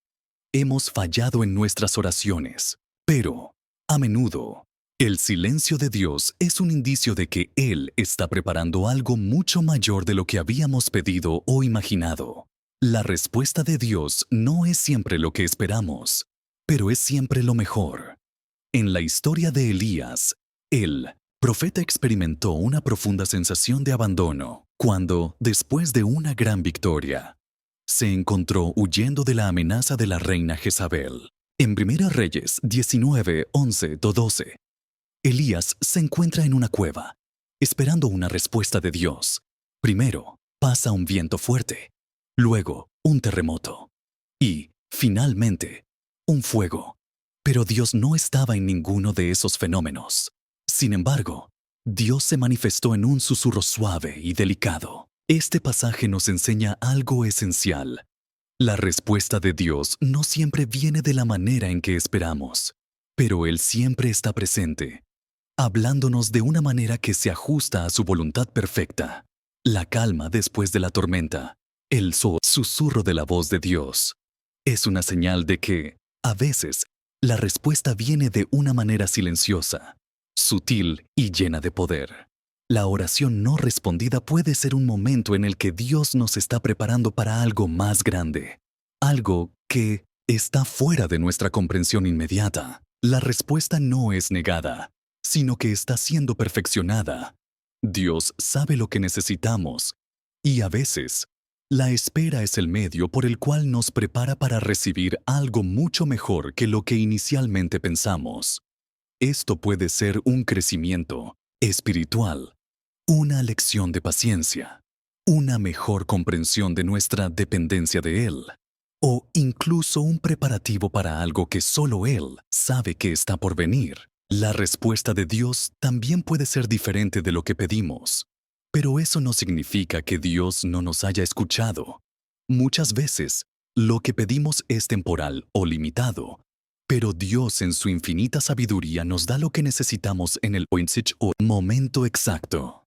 hemos fallado en nuestras oraciones. Pero, a menudo, el silencio de Dios es un indicio de que Él está preparando algo mucho mayor de lo que habíamos pedido o imaginado. La respuesta de Dios no es siempre lo que esperamos, pero es siempre lo mejor. En la historia de Elías, el profeta experimentó una profunda sensación de abandono cuando, después de una gran victoria, se encontró huyendo de la amenaza de la reina Jezabel. En 1 Reyes 19:11-12, Elías se encuentra en una cueva, esperando una respuesta de Dios. Primero, pasa un viento fuerte, luego un terremoto y, finalmente, un fuego. Pero Dios no estaba en ninguno de esos fenómenos. Sin embargo, Dios se manifestó en un susurro suave y delicado. Este pasaje nos enseña algo esencial. La respuesta de Dios no siempre viene de la manera en que esperamos, pero Él siempre está presente, hablándonos de una manera que se ajusta a su voluntad perfecta. La calma después de la tormenta, el susurro de la voz de Dios, es una señal de que, a veces, la respuesta viene de una manera silenciosa, sutil y llena de poder. La oración no respondida puede ser un momento en el que Dios nos está preparando para algo más grande, algo que está fuera de nuestra comprensión inmediata. La respuesta no es negada, sino que está siendo perfeccionada. Dios sabe lo que necesitamos, y a veces, la espera es el medio por el cual nos prepara para recibir algo mucho mejor que lo que inicialmente pensamos. Esto puede ser un crecimiento espiritual, una lección de paciencia, una mejor comprensión de nuestra dependencia de Él, o incluso un preparativo para algo que solo Él sabe que está por venir. La respuesta de Dios también puede ser diferente de lo que pedimos, pero eso no significa que Dios no nos haya escuchado. Muchas veces, lo que pedimos es temporal o limitado, Pero Dios en su infinita sabiduría nos da lo que necesitamos en el o momento exacto.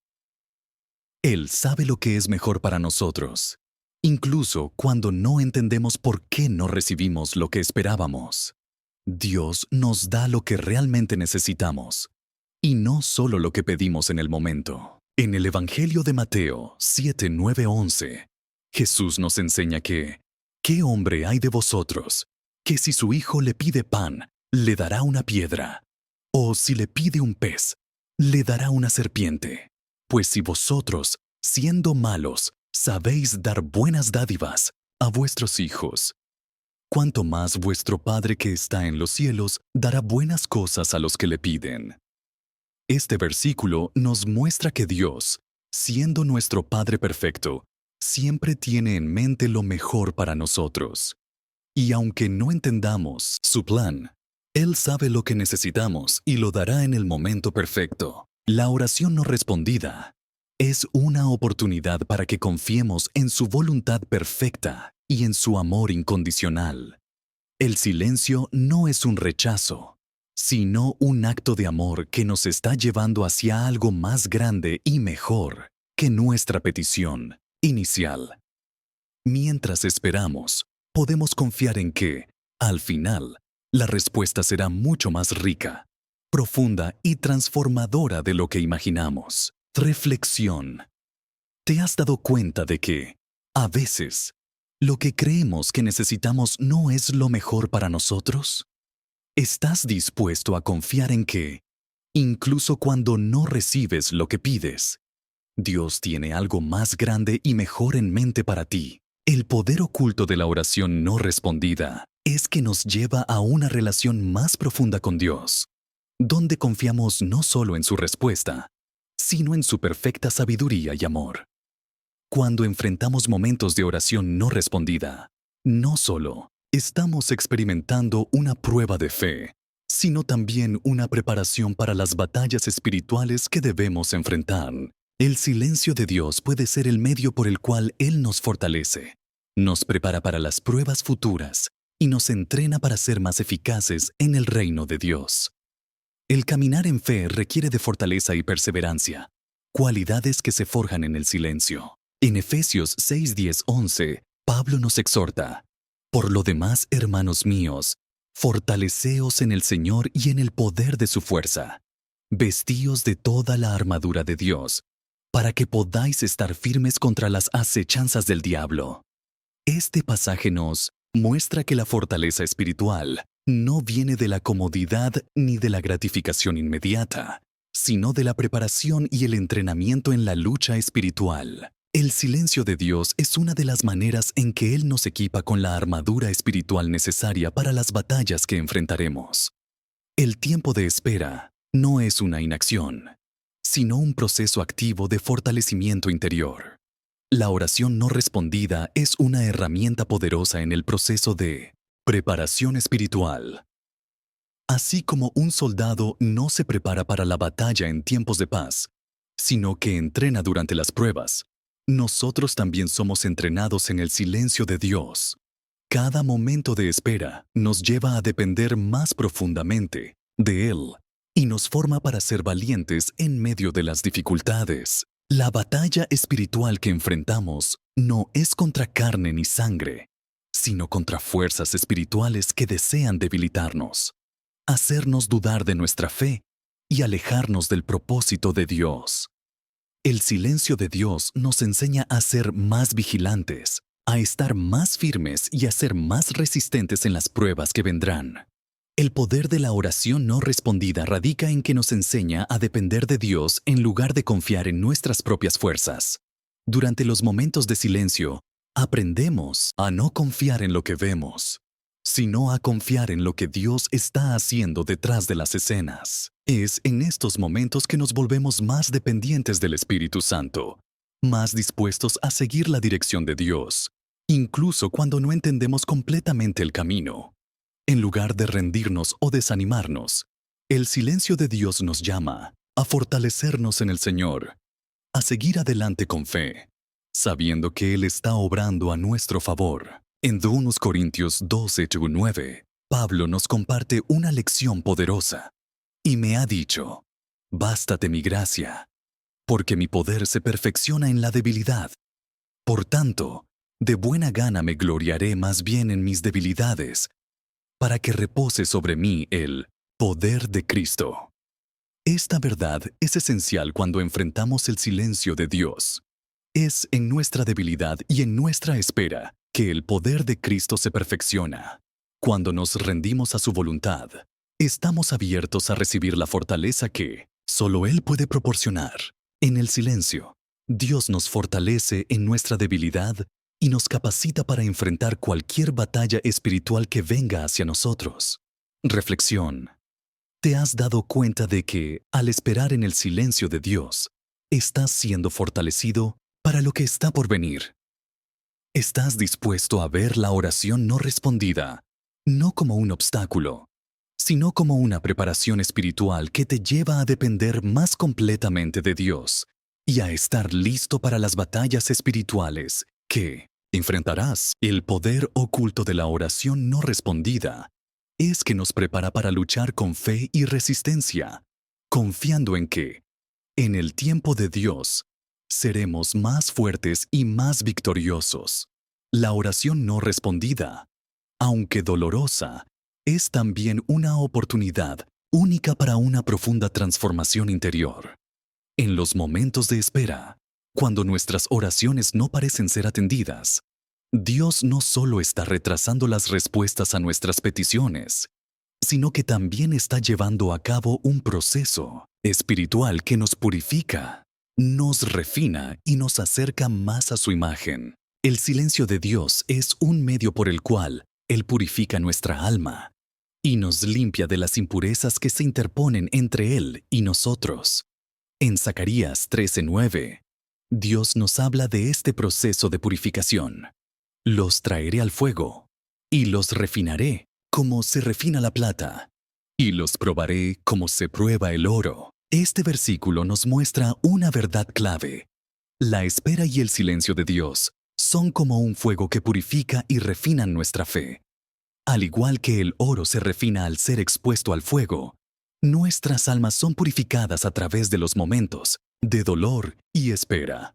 Él sabe lo que es mejor para nosotros, incluso cuando no entendemos por qué no recibimos lo que esperábamos. Dios nos da lo que realmente necesitamos, y no solo lo que pedimos en el momento. En el Evangelio de Mateo 7, 9, 11, Jesús nos enseña que, ¿qué hombre hay de vosotros que si su hijo le pide pan, le dará una piedra? O si le pide un pez, le dará una serpiente. Pues si vosotros, siendo malos, sabéis dar buenas dádivas a vuestros hijos, ¿cuánto más vuestro Padre que está en los cielos dará buenas cosas a los que le piden? Este versículo nos muestra que Dios, siendo nuestro Padre perfecto, siempre tiene en mente lo mejor para nosotros. Y aunque no entendamos su plan, Él sabe lo que necesitamos y lo dará en el momento perfecto. La oración no respondida es una oportunidad para que confiemos en su voluntad perfecta y en su amor incondicional. El silencio no es un rechazo, sino un acto de amor que nos está llevando hacia algo más grande y mejor que nuestra petición inicial. Mientras esperamos, podemos confiar en que, al final, la respuesta será mucho más rica, profunda y transformadora de lo que imaginamos. Reflexión. ¿Te has dado cuenta de que, a veces, lo que creemos que necesitamos no es lo mejor para nosotros? ¿Estás dispuesto a confiar en que, incluso cuando no recibes lo que pides, Dios tiene algo más grande y mejor en mente para ti? El poder oculto de la oración no respondida es que nos lleva a una relación más profunda con Dios, donde confiamos no solo en su respuesta, sino en su perfecta sabiduría y amor. Cuando enfrentamos momentos de oración no respondida, no solo estamos experimentando una prueba de fe, sino también una preparación para las batallas espirituales que debemos enfrentar. El silencio de Dios puede ser el medio por el cual Él nos fortalece, nos prepara para las pruebas futuras y nos entrena para ser más eficaces en el reino de Dios. El caminar en fe requiere de fortaleza y perseverancia, cualidades que se forjan en el silencio. En Efesios 6, 10, 11, Pablo nos exhorta: por lo demás, hermanos míos, fortaleceos en el Señor y en el poder de su fuerza. Vestíos de toda la armadura de Dios, para que podáis estar firmes contra las acechanzas del diablo. Este pasaje nos muestra que la fortaleza espiritual no viene de la comodidad ni de la gratificación inmediata, sino de la preparación y el entrenamiento en la lucha espiritual. El silencio de Dios es una de las maneras en que Él nos equipa con la armadura espiritual necesaria para las batallas que enfrentaremos. El tiempo de espera no es una inacción, sino un proceso activo de fortalecimiento interior. La oración no respondida es una herramienta poderosa en el proceso de preparación espiritual. Así como un soldado no se prepara para la batalla en tiempos de paz, sino que entrena durante las pruebas, nosotros también somos entrenados en el silencio de Dios. Cada momento de espera nos lleva a depender más profundamente de Él y nos forma para ser valientes en medio de las dificultades. La batalla espiritual que enfrentamos no es contra carne ni sangre, sino contra fuerzas espirituales que desean debilitarnos, hacernos dudar de nuestra fe y alejarnos del propósito de Dios. El silencio de Dios nos enseña a ser más vigilantes, a estar más firmes y a ser más resistentes en las pruebas que vendrán. El poder de la oración no respondida radica en que nos enseña a depender de Dios en lugar de confiar en nuestras propias fuerzas. Durante los momentos de silencio, aprendemos a no confiar en lo que vemos, sino a confiar en lo que Dios está haciendo detrás de las escenas. Es en estos momentos que nos volvemos más dependientes del Espíritu Santo, más dispuestos a seguir la dirección de Dios, incluso cuando no entendemos completamente el camino. En lugar de rendirnos o desanimarnos, el silencio de Dios nos llama a fortalecernos en el Señor, a seguir adelante con fe, sabiendo que Él está obrando a nuestro favor. En 2 Corintios 12:9, Pablo nos comparte una lección poderosa y me ha dicho: bástate mi gracia, porque mi poder se perfecciona en la debilidad. Por tanto, de buena gana me gloriaré más bien en mis debilidades, para que repose sobre mí el poder de Cristo. Esta verdad es esencial cuando enfrentamos el silencio de Dios. Es en nuestra debilidad y en nuestra espera que el poder de Cristo se perfecciona. Cuando nos rendimos a su voluntad, estamos abiertos a recibir la fortaleza que solo Él puede proporcionar. En el silencio, Dios nos fortalece en nuestra debilidad y nos capacita para enfrentar cualquier batalla espiritual que venga hacia nosotros. Reflexión. ¿Te has dado cuenta de que, al esperar en el silencio de Dios, estás siendo fortalecido para lo que está por venir? ¿Estás dispuesto a ver la oración no respondida, no como un obstáculo, sino como una preparación espiritual que te lleva a depender más completamente de Dios y a estar listo para las batallas espirituales que enfrentarás? El poder oculto de la oración no respondida es que nos prepara para luchar con fe y resistencia, confiando en que, en el tiempo de Dios, seremos más fuertes y más victoriosos. La oración no respondida, aunque dolorosa, es también una oportunidad única para una profunda transformación interior. En los momentos de espera, cuando nuestras oraciones no parecen ser atendidas, Dios no solo está retrasando las respuestas a nuestras peticiones, sino que también está llevando a cabo un proceso espiritual que nos purifica, nos refina y nos acerca más a su imagen. El silencio de Dios es un medio por el cual Él purifica nuestra alma y nos limpia de las impurezas que se interponen entre Él y nosotros. En Zacarías 13:9, Dios nos habla de este proceso de purificación. Los traeré al fuego, y los refinaré como se refina la plata, y los probaré como se prueba el oro. Este versículo nos muestra una verdad clave. La espera y el silencio de Dios son como un fuego que purifica y refina nuestra fe. Al igual que el oro se refina al ser expuesto al fuego, nuestras almas son purificadas a través de los momentos de dolor y espera.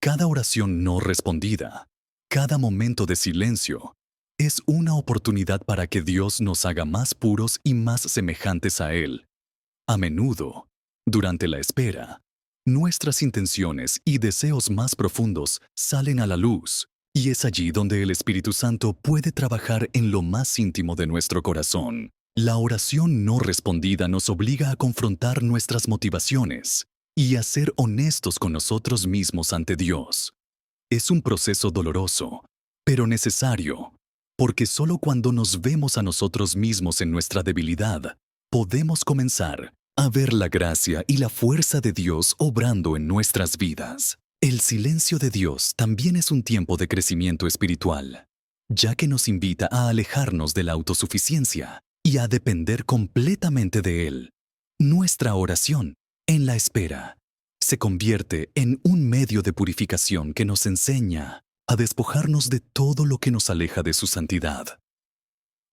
Cada oración no respondida, cada momento de silencio, es una oportunidad para que Dios nos haga más puros y más semejantes a Él. A menudo, durante la espera, nuestras intenciones y deseos más profundos salen a la luz, y es allí donde el Espíritu Santo puede trabajar en lo más íntimo de nuestro corazón. La oración no respondida nos obliga a confrontar nuestras motivaciones y a ser honestos con nosotros mismos ante Dios. Es un proceso doloroso, pero necesario, porque solo cuando nos vemos a nosotros mismos en nuestra debilidad, podemos comenzar a ver la gracia y la fuerza de Dios obrando en nuestras vidas. El silencio de Dios también es un tiempo de crecimiento espiritual, ya que nos invita a alejarnos de la autosuficiencia y a depender completamente de Él. Nuestra oración, en la espera, se convierte en un medio de purificación que nos enseña a despojarnos de todo lo que nos aleja de su santidad.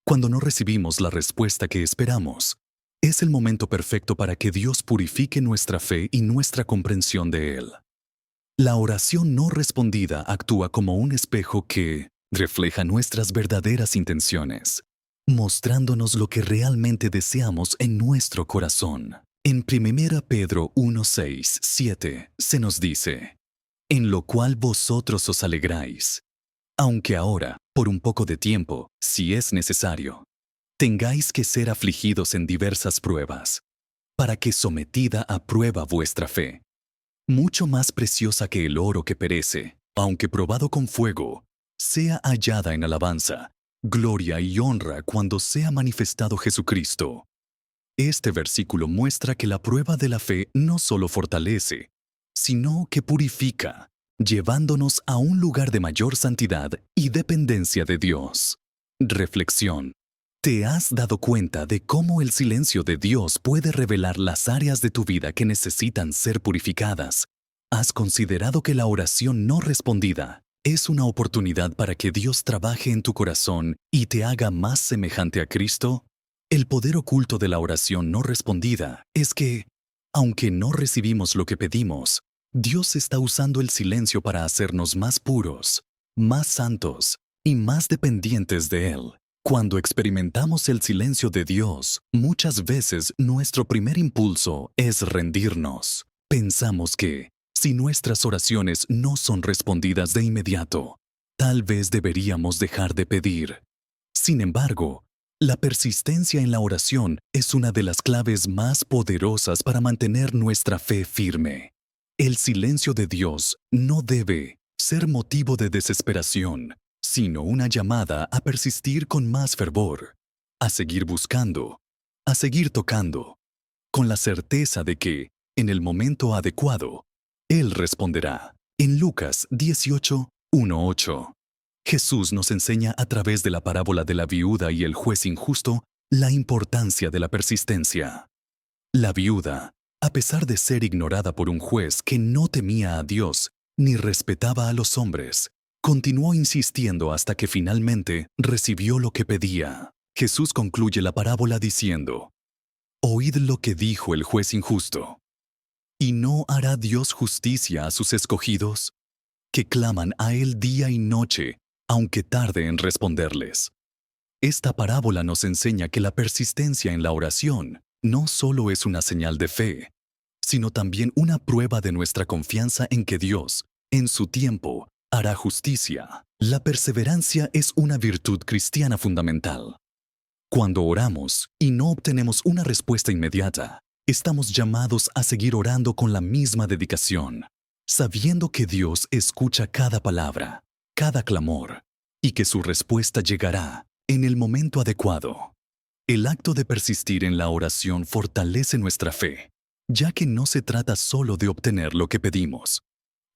Cuando no recibimos la respuesta que esperamos, es el momento perfecto para que Dios purifique nuestra fe y nuestra comprensión de Él. La oración no respondida actúa como un espejo que refleja nuestras verdaderas intenciones, mostrándonos lo que realmente deseamos en nuestro corazón. En 1 Pedro 1:6, 7 se nos dice: en lo cual vosotros os alegráis, aunque ahora, por un poco de tiempo, si es necesario, tengáis que ser afligidos en diversas pruebas, para que sometida a prueba vuestra fe, mucho más preciosa que el oro que perece, aunque probado con fuego, sea hallada en alabanza, gloria y honra cuando sea manifestado Jesucristo. Este versículo muestra que la prueba de la fe no solo fortalece, sino que purifica, llevándonos a un lugar de mayor santidad y dependencia de Dios. Reflexión. ¿Te has dado cuenta de cómo el silencio de Dios puede revelar las áreas de tu vida que necesitan ser purificadas? ¿Has considerado que la oración no respondida es una oportunidad para que Dios trabaje en tu corazón y te haga más semejante a Cristo? El poder oculto de la oración no respondida es que, aunque no recibimos lo que pedimos, Dios está usando el silencio para hacernos más puros, más santos y más dependientes de Él. Cuando experimentamos el silencio de Dios, muchas veces nuestro primer impulso es rendirnos. Pensamos que, si nuestras oraciones no son respondidas de inmediato, tal vez deberíamos dejar de pedir. Sin embargo, la persistencia en la oración es una de las claves más poderosas para mantener nuestra fe firme. El silencio de Dios no debe ser motivo de desesperación, sino una llamada a persistir con más fervor, a seguir buscando, a seguir tocando, con la certeza de que, en el momento adecuado, Él responderá. En Lucas 18:1-8, Jesús nos enseña a través de la parábola de la viuda y el juez injusto la importancia de la persistencia. La viuda, a pesar de ser ignorada por un juez que no temía a Dios ni respetaba a los hombres, continuó insistiendo hasta que finalmente recibió lo que pedía. Jesús concluye la parábola diciendo: «Oíd lo que dijo el juez injusto. ¿Y no hará Dios justicia a sus escogidos, que claman a Él día y noche, aunque tarde en responderles?» Esta parábola nos enseña que la persistencia en la oración no solo es una señal de fe, sino también una prueba de nuestra confianza en que Dios, en su tiempo, hará justicia. La perseverancia es una virtud cristiana fundamental. Cuando oramos y no obtenemos una respuesta inmediata, estamos llamados a seguir orando con la misma dedicación, sabiendo que Dios escucha cada palabra, cada clamor, y que su respuesta llegará en el momento adecuado. El acto de persistir en la oración fortalece nuestra fe, ya que no se trata solo de obtener lo que pedimos,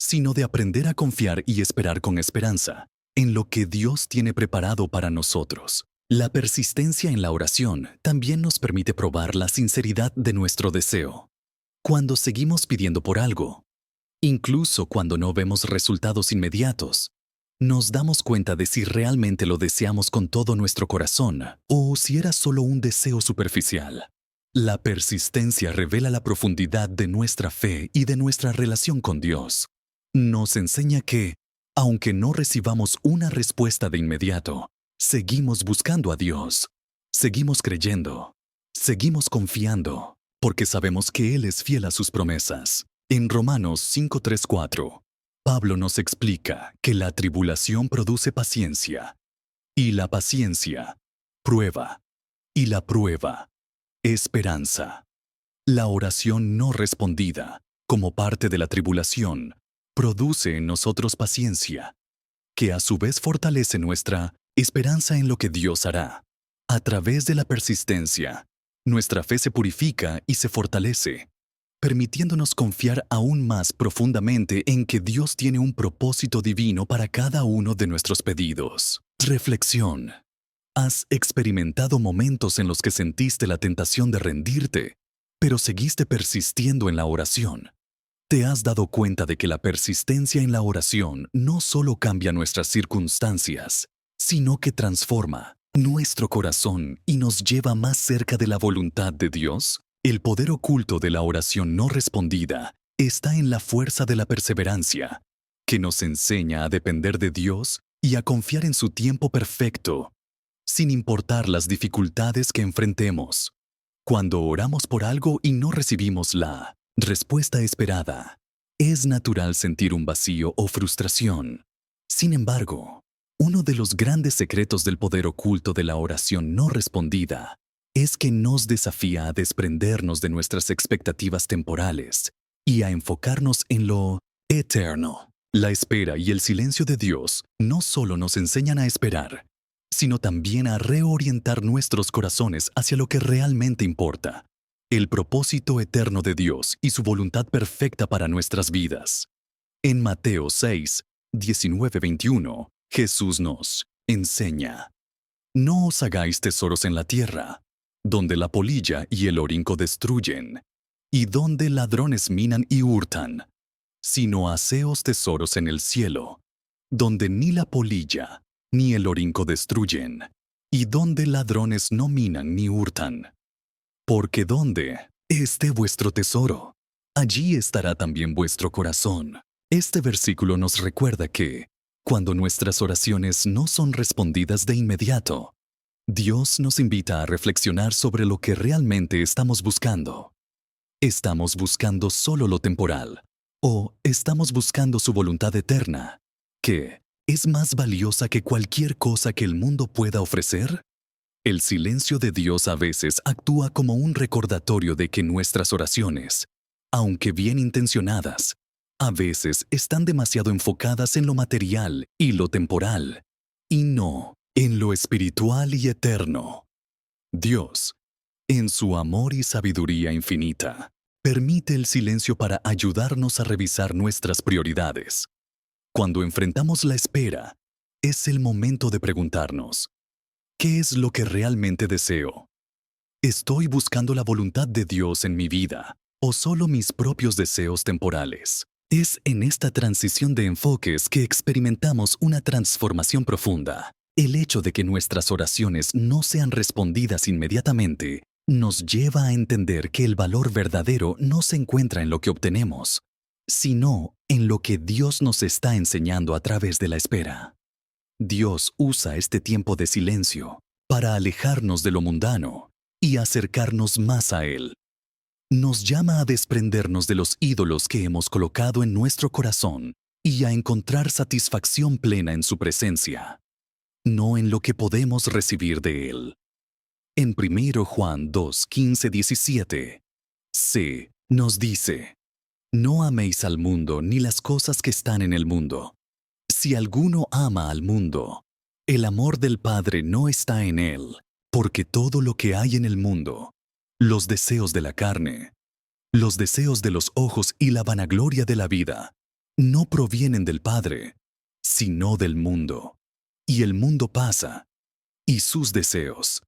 sino de aprender a confiar y esperar con esperanza en lo que Dios tiene preparado para nosotros. La persistencia en la oración también nos permite probar la sinceridad de nuestro deseo. Cuando seguimos pidiendo por algo, incluso cuando no vemos resultados inmediatos, nos damos cuenta de si realmente lo deseamos con todo nuestro corazón o si era solo un deseo superficial. La persistencia revela la profundidad de nuestra fe y de nuestra relación con Dios. Nos enseña que, aunque no recibamos una respuesta de inmediato, seguimos buscando a Dios, seguimos creyendo, seguimos confiando, porque sabemos que Él es fiel a sus promesas. En Romanos 5:3-4, Pablo nos explica que la tribulación produce paciencia, y la paciencia, prueba, y la prueba, esperanza. La oración no respondida, como parte de la tribulación, produce en nosotros paciencia, que a su vez fortalece nuestra esperanza en lo que Dios hará. A través de la persistencia, nuestra fe se purifica y se fortalece, permitiéndonos confiar aún más profundamente en que Dios tiene un propósito divino para cada uno de nuestros pedidos. Reflexión. ¿Has experimentado momentos en los que sentiste la tentación de rendirte, pero seguiste persistiendo en la oración? ¿Te has dado cuenta de que la persistencia en la oración no solo cambia nuestras circunstancias, sino que transforma nuestro corazón y nos lleva más cerca de la voluntad de Dios? El poder oculto de la oración no respondida está en la fuerza de la perseverancia, que nos enseña a depender de Dios y a confiar en su tiempo perfecto, sin importar las dificultades que enfrentemos. Cuando oramos por algo y no recibimos la respuesta esperada, es natural sentir un vacío o frustración. Sin embargo, uno de los grandes secretos del poder oculto de la oración no respondida es que nos desafía a desprendernos de nuestras expectativas temporales y a enfocarnos en lo eterno. La espera y el silencio de Dios no solo nos enseñan a esperar, sino también a reorientar nuestros corazones hacia lo que realmente importa: el propósito eterno de Dios y su voluntad perfecta para nuestras vidas. En Mateo 6:19-21, Jesús nos enseña: «No os hagáis tesoros en la tierra, donde la polilla y el orinco destruyen, y donde ladrones minan y hurtan, sino haceos tesoros en el cielo, donde ni la polilla ni el orinco destruyen, y donde ladrones no minan ni hurtan. Porque donde esté vuestro tesoro, allí estará también vuestro corazón. Este versículo nos recuerda que, cuando nuestras oraciones no son respondidas de inmediato, Dios nos invita a reflexionar sobre lo que realmente estamos buscando. ¿Estamos buscando solo lo temporal? ¿O estamos buscando su voluntad eterna, que es más valiosa que cualquier cosa que el mundo pueda ofrecer? El silencio de Dios a veces actúa como un recordatorio de que nuestras oraciones, aunque bien intencionadas, a veces están demasiado enfocadas en lo material y lo temporal, y no en lo espiritual y eterno. Dios, en su amor y sabiduría infinita, permite el silencio para ayudarnos a revisar nuestras prioridades. Cuando enfrentamos la espera, es el momento de preguntarnos, ¿qué es lo que realmente deseo? ¿Estoy buscando la voluntad de Dios en mi vida o solo mis propios deseos temporales? Es en esta transición de enfoques que experimentamos una transformación profunda. El hecho de que nuestras oraciones no sean respondidas inmediatamente nos lleva a entender que el valor verdadero no se encuentra en lo que obtenemos, sino en lo que Dios nos está enseñando a través de la espera. Dios usa este tiempo de silencio para alejarnos de lo mundano y acercarnos más a Él. Nos llama a desprendernos de los ídolos que hemos colocado en nuestro corazón y a encontrar satisfacción plena en su presencia, no en lo que podemos recibir de Él. En 1 Juan 2, 15, 17, C nos dice, no améis al mundo ni las cosas que están en el mundo. Si alguno ama al mundo, el amor del Padre no está en él, porque todo lo que hay en el mundo, los deseos de la carne, los deseos de los ojos y la vanagloria de la vida, no provienen del Padre, sino del mundo. Y el mundo pasa, y sus deseos.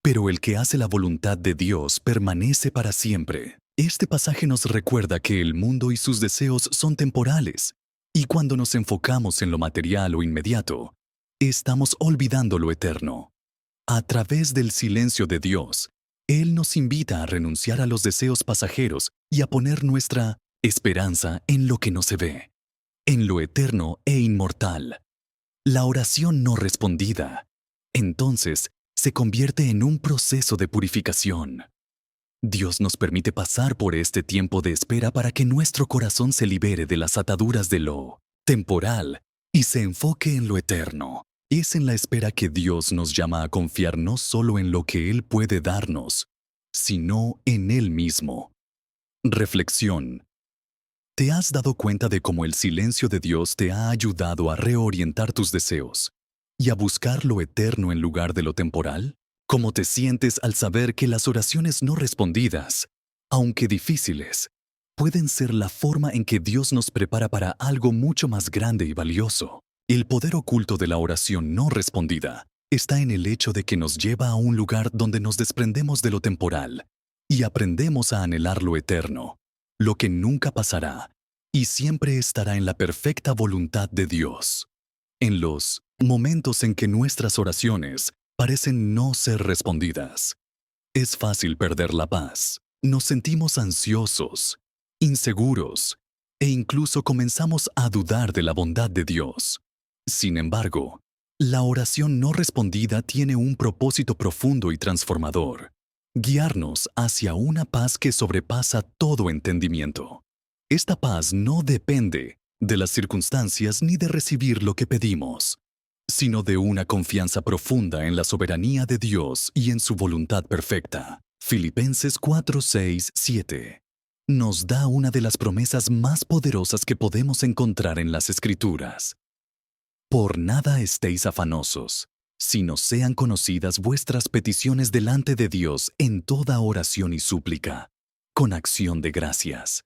Pero el que hace la voluntad de Dios permanece para siempre. Este pasaje nos recuerda que el mundo y sus deseos son temporales, y cuando nos enfocamos en lo material o inmediato, estamos olvidando lo eterno. A través del silencio de Dios, Él nos invita a renunciar a los deseos pasajeros y a poner nuestra esperanza en lo que no se ve, en lo eterno e inmortal. La oración no respondida, entonces, se convierte en un proceso de purificación. Dios nos permite pasar por este tiempo de espera para que nuestro corazón se libere de las ataduras de lo temporal y se enfoque en lo eterno. Es en la espera que Dios nos llama a confiar no solo en lo que Él puede darnos, sino en Él mismo. Reflexión. ¿Te has dado cuenta de cómo el silencio de Dios te ha ayudado a reorientar tus deseos y a buscar lo eterno en lugar de lo temporal? ¿Cómo te sientes al saber que las oraciones no respondidas, aunque difíciles, pueden ser la forma en que Dios nos prepara para algo mucho más grande y valioso? El poder oculto de la oración no respondida está en el hecho de que nos lleva a un lugar donde nos desprendemos de lo temporal y aprendemos a anhelar lo eterno, lo que nunca pasará y siempre estará en la perfecta voluntad de Dios. En los momentos en que nuestras oraciones parecen no ser respondidas, es fácil perder la paz. Nos sentimos ansiosos, inseguros e incluso comenzamos a dudar de la bondad de Dios. Sin embargo, la oración no respondida tiene un propósito profundo y transformador: guiarnos hacia una paz que sobrepasa todo entendimiento. Esta paz no depende de las circunstancias ni de recibir lo que pedimos, sino de una confianza profunda en la soberanía de Dios y en su voluntad perfecta. Filipenses 4, 6, 7 nos da una de las promesas más poderosas que podemos encontrar en las Escrituras. Por nada estéis afanosos, sino sean conocidas vuestras peticiones delante de Dios en toda oración y súplica, con acción de gracias.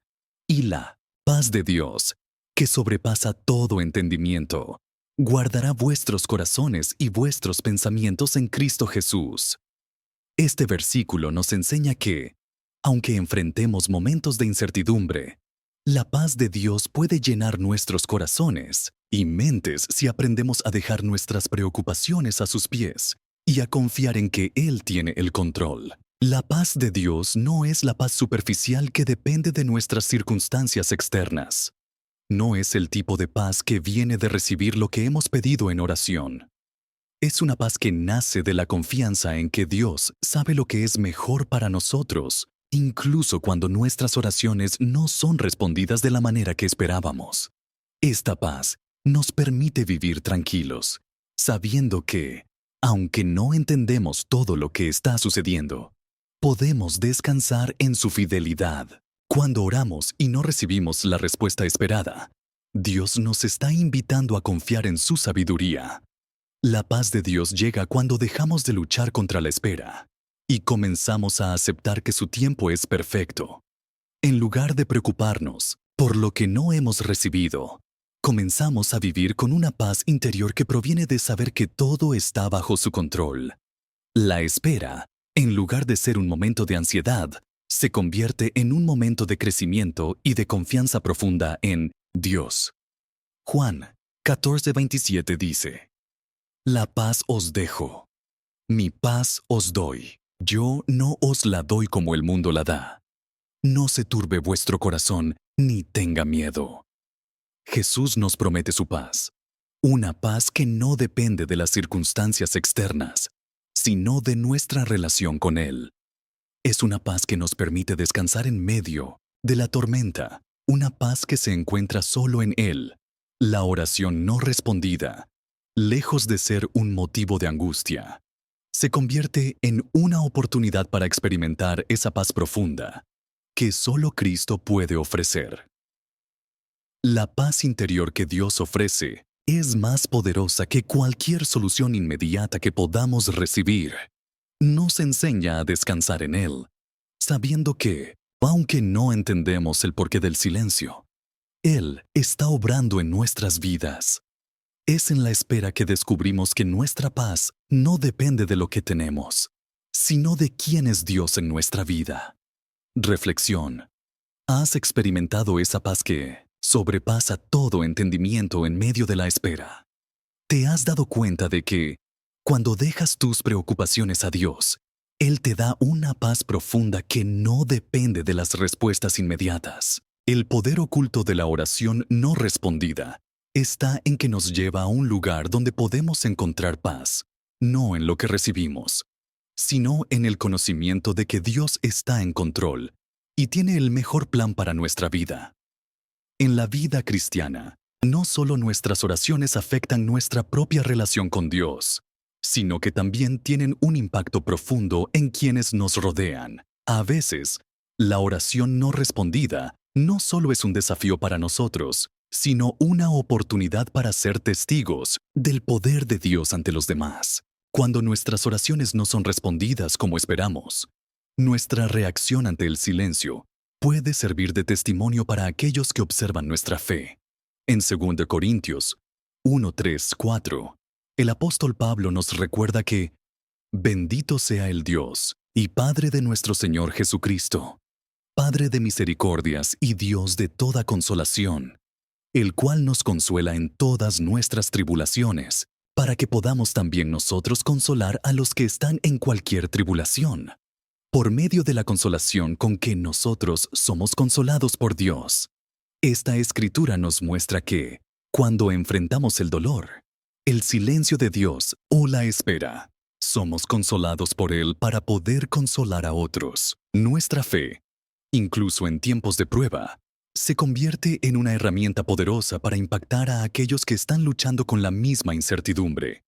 Y la paz de Dios, que sobrepasa todo entendimiento, guardará vuestros corazones y vuestros pensamientos en Cristo Jesús. Este versículo nos enseña que, aunque enfrentemos momentos de incertidumbre, la paz de Dios puede llenar nuestros corazones y mentes si aprendemos a dejar nuestras preocupaciones a sus pies y a confiar en que Él tiene el control. La paz de Dios no es la paz superficial que depende de nuestras circunstancias externas. No es el tipo de paz que viene de recibir lo que hemos pedido en oración. Es una paz que nace de la confianza en que Dios sabe lo que es mejor para nosotros, incluso cuando nuestras oraciones no son respondidas de la manera que esperábamos. Esta paz nos permite vivir tranquilos, sabiendo que, aunque no entendemos todo lo que está sucediendo, podemos descansar en su fidelidad. Cuando oramos y no recibimos la respuesta esperada, Dios nos está invitando a confiar en su sabiduría. La paz de Dios llega cuando dejamos de luchar contra la espera y comenzamos a aceptar que su tiempo es perfecto. En lugar de preocuparnos por lo que no hemos recibido, comenzamos a vivir con una paz interior que proviene de saber que todo está bajo su control. La espera, en lugar de ser un momento de ansiedad, se convierte en un momento de crecimiento y de confianza profunda en Dios. Juan 14:27 dice: La paz os dejo, mi paz os doy. Yo no os la doy como el mundo la da. No se turbe vuestro corazón ni tenga miedo. Jesús nos promete su paz, una paz que no depende de las circunstancias externas, sino de nuestra relación con Él. Es una paz que nos permite descansar en medio de la tormenta, una paz que se encuentra solo en Él. La oración no respondida, lejos de ser un motivo de angustia, se convierte en una oportunidad para experimentar esa paz profunda que solo Cristo puede ofrecer. La paz interior que Dios ofrece es más poderosa que cualquier solución inmediata que podamos recibir. Nos enseña a descansar en Él, sabiendo que, aunque no entendemos el porqué del silencio, Él está obrando en nuestras vidas. Es en la espera que descubrimos que nuestra paz no depende de lo que tenemos, sino de quién es Dios en nuestra vida. Reflexión. ¿Has experimentado esa paz que sobrepasa todo entendimiento en medio de la espera? ¿Te has dado cuenta de que, cuando dejas tus preocupaciones a Dios, Él te da una paz profunda que no depende de las respuestas inmediatas? El poder oculto de la oración no respondida está en que nos lleva a un lugar donde podemos encontrar paz, no en lo que recibimos, sino en el conocimiento de que Dios está en control y tiene el mejor plan para nuestra vida. En la vida cristiana, no solo nuestras oraciones afectan nuestra propia relación con Dios, sino que también tienen un impacto profundo en quienes nos rodean. A veces, la oración no respondida no solo es un desafío para nosotros, sino una oportunidad para ser testigos del poder de Dios ante los demás. Cuando nuestras oraciones no son respondidas como esperamos, nuestra reacción ante el silencio puede servir de testimonio para aquellos que observan nuestra fe. En 2 Corintios 1, 3, 4, el apóstol Pablo nos recuerda que bendito sea el Dios y Padre de nuestro Señor Jesucristo, Padre de misericordias y Dios de toda consolación, el cual nos consuela en todas nuestras tribulaciones, para que podamos también nosotros consolar a los que están en cualquier tribulación, por medio de la consolación con que nosotros somos consolados por Dios. Esta escritura nos muestra que, cuando enfrentamos el dolor, el silencio de Dios o la espera, somos consolados por Él para poder consolar a otros. Nuestra fe, incluso en tiempos de prueba, se convierte en una herramienta poderosa para impactar a aquellos que están luchando con la misma incertidumbre.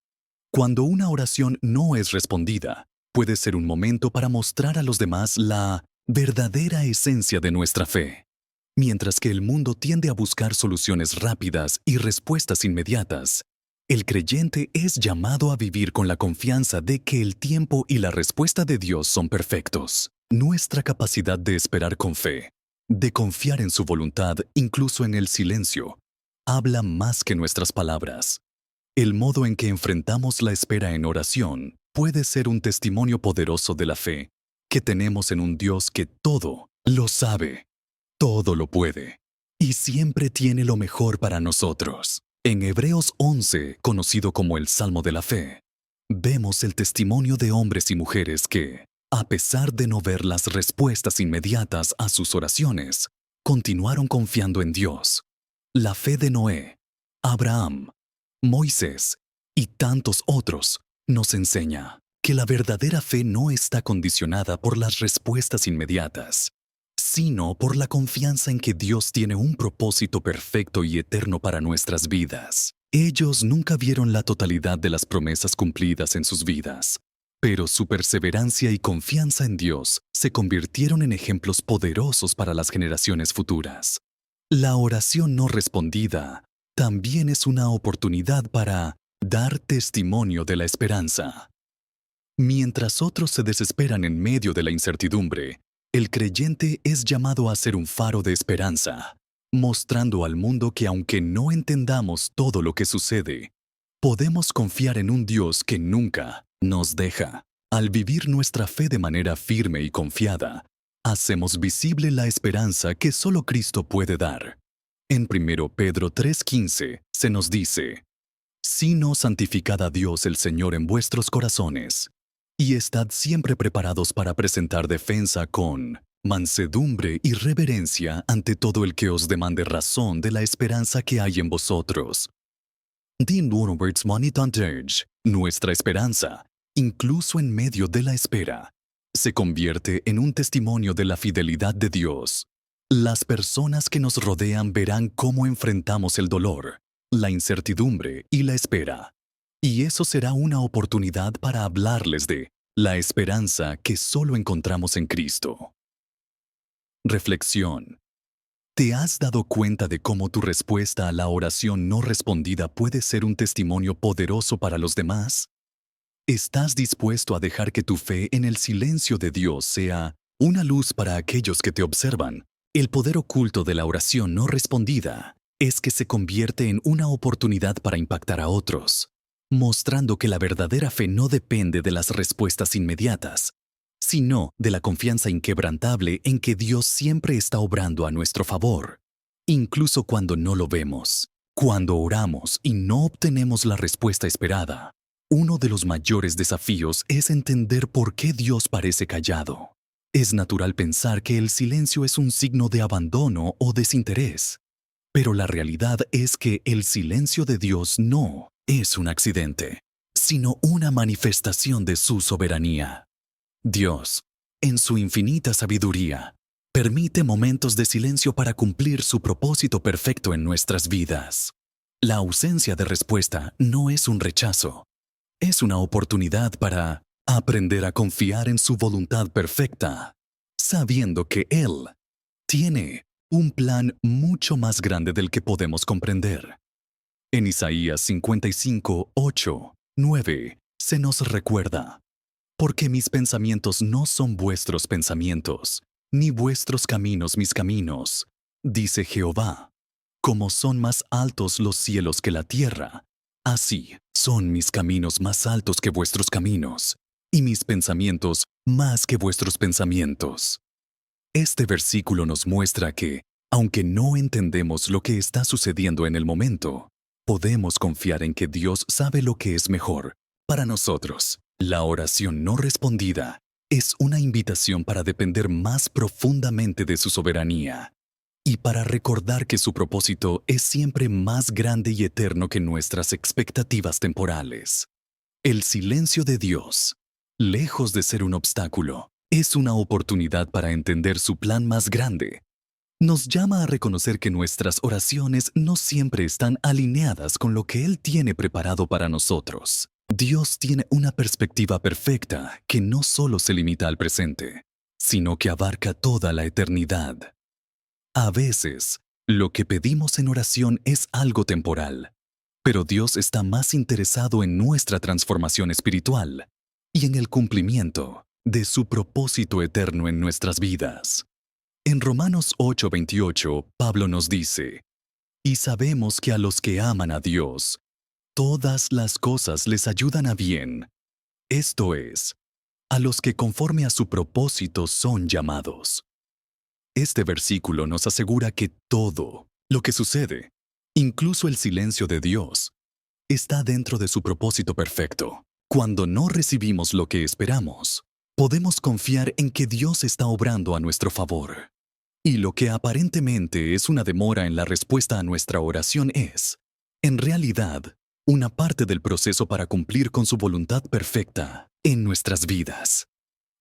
Cuando una oración no es respondida, puede ser un momento para mostrar a los demás la verdadera esencia de nuestra fe. Mientras que el mundo tiende a buscar soluciones rápidas y respuestas inmediatas, el creyente es llamado a vivir con la confianza de que el tiempo y la respuesta de Dios son perfectos. Nuestra capacidad de esperar con fe, de confiar en su voluntad incluso en el silencio, habla más que nuestras palabras. El modo en que enfrentamos la espera en oración puede ser un testimonio poderoso de la fe que tenemos en un Dios que todo lo sabe, todo lo puede y siempre tiene lo mejor para nosotros. En Hebreos 11, conocido como el Salmo de la Fe, vemos el testimonio de hombres y mujeres que, a pesar de no ver las respuestas inmediatas a sus oraciones, continuaron confiando en Dios. La fe de Noé, Abraham, Moisés y tantos otros nos enseña que la verdadera fe no está condicionada por las respuestas inmediatas, sino por la confianza en que Dios tiene un propósito perfecto y eterno para nuestras vidas. Ellos nunca vieron la totalidad de las promesas cumplidas en sus vidas, pero su perseverancia y confianza en Dios se convirtieron en ejemplos poderosos para las generaciones futuras. La oración no respondida también es una oportunidad para dar testimonio de la esperanza. Mientras otros se desesperan en medio de la incertidumbre, el creyente es llamado a ser un faro de esperanza, mostrando al mundo que aunque no entendamos todo lo que sucede, podemos confiar en un Dios que nunca nos deja. Al vivir nuestra fe de manera firme y confiada, hacemos visible la esperanza que solo Cristo puede dar. En 1 Pedro 3:15 se nos dice: «Sino santificad a Dios el Señor en vuestros corazones, y estad siempre preparados para presentar defensa con mansedumbre y reverencia ante todo el que os demande razón de la esperanza que hay en vosotros». Dean Woodward's Money Advantage, nuestra esperanza, incluso en medio de la espera, se convierte en un testimonio de la fidelidad de Dios. Las personas que nos rodean verán cómo enfrentamos el dolor, la incertidumbre y la espera. Y eso será una oportunidad para hablarles de la esperanza que solo encontramos en Cristo. Reflexión. ¿Te has dado cuenta de cómo tu respuesta a la oración no respondida puede ser un testimonio poderoso para los demás? ¿Estás dispuesto a dejar que tu fe en el silencio de Dios sea una luz para aquellos que te observan? El poder oculto de la oración no respondida es que se convierte en una oportunidad para impactar a otros, mostrando que la verdadera fe no depende de las respuestas inmediatas, sino de la confianza inquebrantable en que Dios siempre está obrando a nuestro favor, incluso cuando no lo vemos. Cuando oramos y no obtenemos la respuesta esperada, uno de los mayores desafíos es entender por qué Dios parece callado. Es natural pensar que el silencio es un signo de abandono o desinterés, pero la realidad es que el silencio de Dios no es un accidente, sino una manifestación de su soberanía. Dios, en su infinita sabiduría, permite momentos de silencio para cumplir su propósito perfecto en nuestras vidas. La ausencia de respuesta no es un rechazo, es una oportunidad para aprender a confiar en su voluntad perfecta, sabiendo que Él tiene un plan mucho más grande del que podemos comprender. En Isaías 55, 8, 9, se nos recuerda: «Porque mis pensamientos no son vuestros pensamientos, ni vuestros caminos mis caminos, dice Jehová. Como son más altos los cielos que la tierra, así son mis caminos más altos que vuestros caminos, y mis pensamientos más que vuestros pensamientos». Este versículo nos muestra que, aunque no entendemos lo que está sucediendo en el momento, podemos confiar en que Dios sabe lo que es mejor para nosotros. La oración no respondida es una invitación para depender más profundamente de su soberanía y para recordar que su propósito es siempre más grande y eterno que nuestras expectativas temporales. El silencio de Dios, lejos de ser un obstáculo, es una oportunidad para entender su plan más grande. Nos llama a reconocer que nuestras oraciones no siempre están alineadas con lo que Él tiene preparado para nosotros. Dios tiene una perspectiva perfecta que no solo se limita al presente, sino que abarca toda la eternidad. A veces, lo que pedimos en oración es algo temporal, pero Dios está más interesado en nuestra transformación espiritual y en el cumplimiento de su propósito eterno en nuestras vidas. En Romanos 8:28, Pablo nos dice: «Y sabemos que a los que aman a Dios, todas las cosas les ayudan a bien, esto es, a los que conforme a su propósito son llamados». Este versículo nos asegura que todo lo que sucede, Incluso el silencio de Dios está dentro de su propósito perfecto. Cuando no recibimos lo que esperamos, podemos confiar en que Dios está obrando a nuestro favor. Y lo que aparentemente es una demora en la respuesta a nuestra oración es, en realidad, una parte del proceso para cumplir con su voluntad perfecta en nuestras vidas.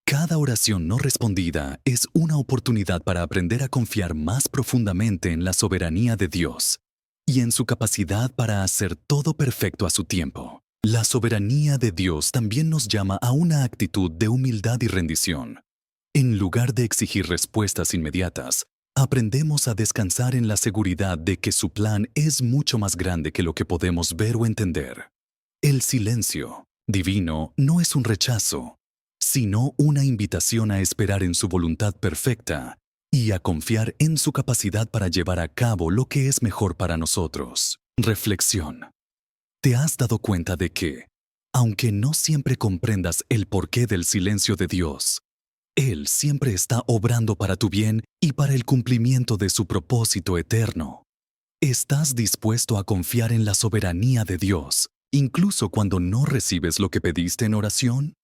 Cada oración no respondida es una oportunidad para aprender a confiar más profundamente en la soberanía de Dios y en su capacidad para hacer todo perfecto a su tiempo. La soberanía de Dios también nos llama a una actitud de humildad y rendición. En lugar de exigir respuestas inmediatas, aprendemos a descansar en la seguridad de que su plan es mucho más grande que lo que podemos ver o entender. El silencio divino no es un rechazo, sino una invitación a esperar en su voluntad perfecta y a confiar en su capacidad para llevar a cabo lo que es mejor para nosotros. Reflexión. ¿Te has dado cuenta de que, aunque no siempre comprendas el porqué del silencio de Dios, Él siempre está obrando para tu bien y para el cumplimiento de su propósito eterno? ¿Estás dispuesto a confiar en la soberanía de Dios, incluso cuando no recibes lo que pediste en oración?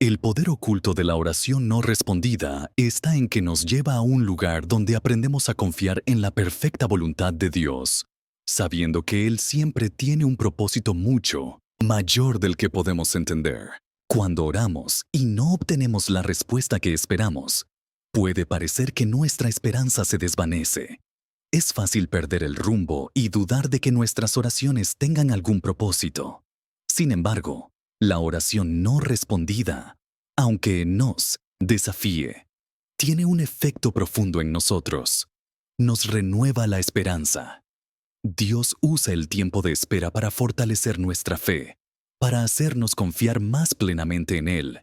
El poder oculto de la oración no respondida está en que nos lleva a un lugar donde aprendemos a confiar en la perfecta voluntad de Dios, sabiendo que Él siempre tiene un propósito mucho mayor del que podemos entender. Cuando oramos y no obtenemos la respuesta que esperamos, puede parecer que nuestra esperanza se desvanece. Es fácil perder el rumbo y dudar de que nuestras oraciones tengan algún propósito. Sin embargo, la oración no respondida, aunque nos desafíe, tiene un efecto profundo en nosotros. Nos renueva la esperanza. Dios usa el tiempo de espera para fortalecer nuestra fe, para hacernos confiar más plenamente en Él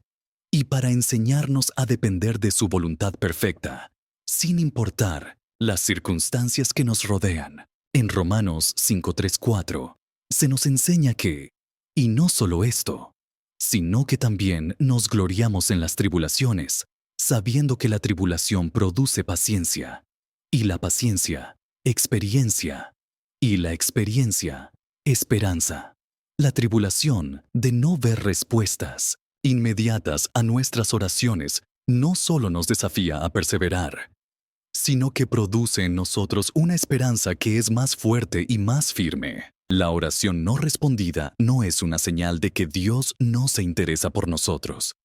y para enseñarnos a depender de su voluntad perfecta, sin importar las circunstancias que nos rodean. En Romanos 5:3-4 se nos enseña que, y no solo esto, sino que también nos gloriamos en las tribulaciones, sabiendo que la tribulación produce paciencia, y la paciencia, experiencia, y la experiencia, esperanza. La tribulación de no ver respuestas inmediatas a nuestras oraciones no solo nos desafía a perseverar, sino que produce en nosotros una esperanza que es más fuerte y más firme. La oración no respondida no es una señal de que Dios no se interesa por nosotros,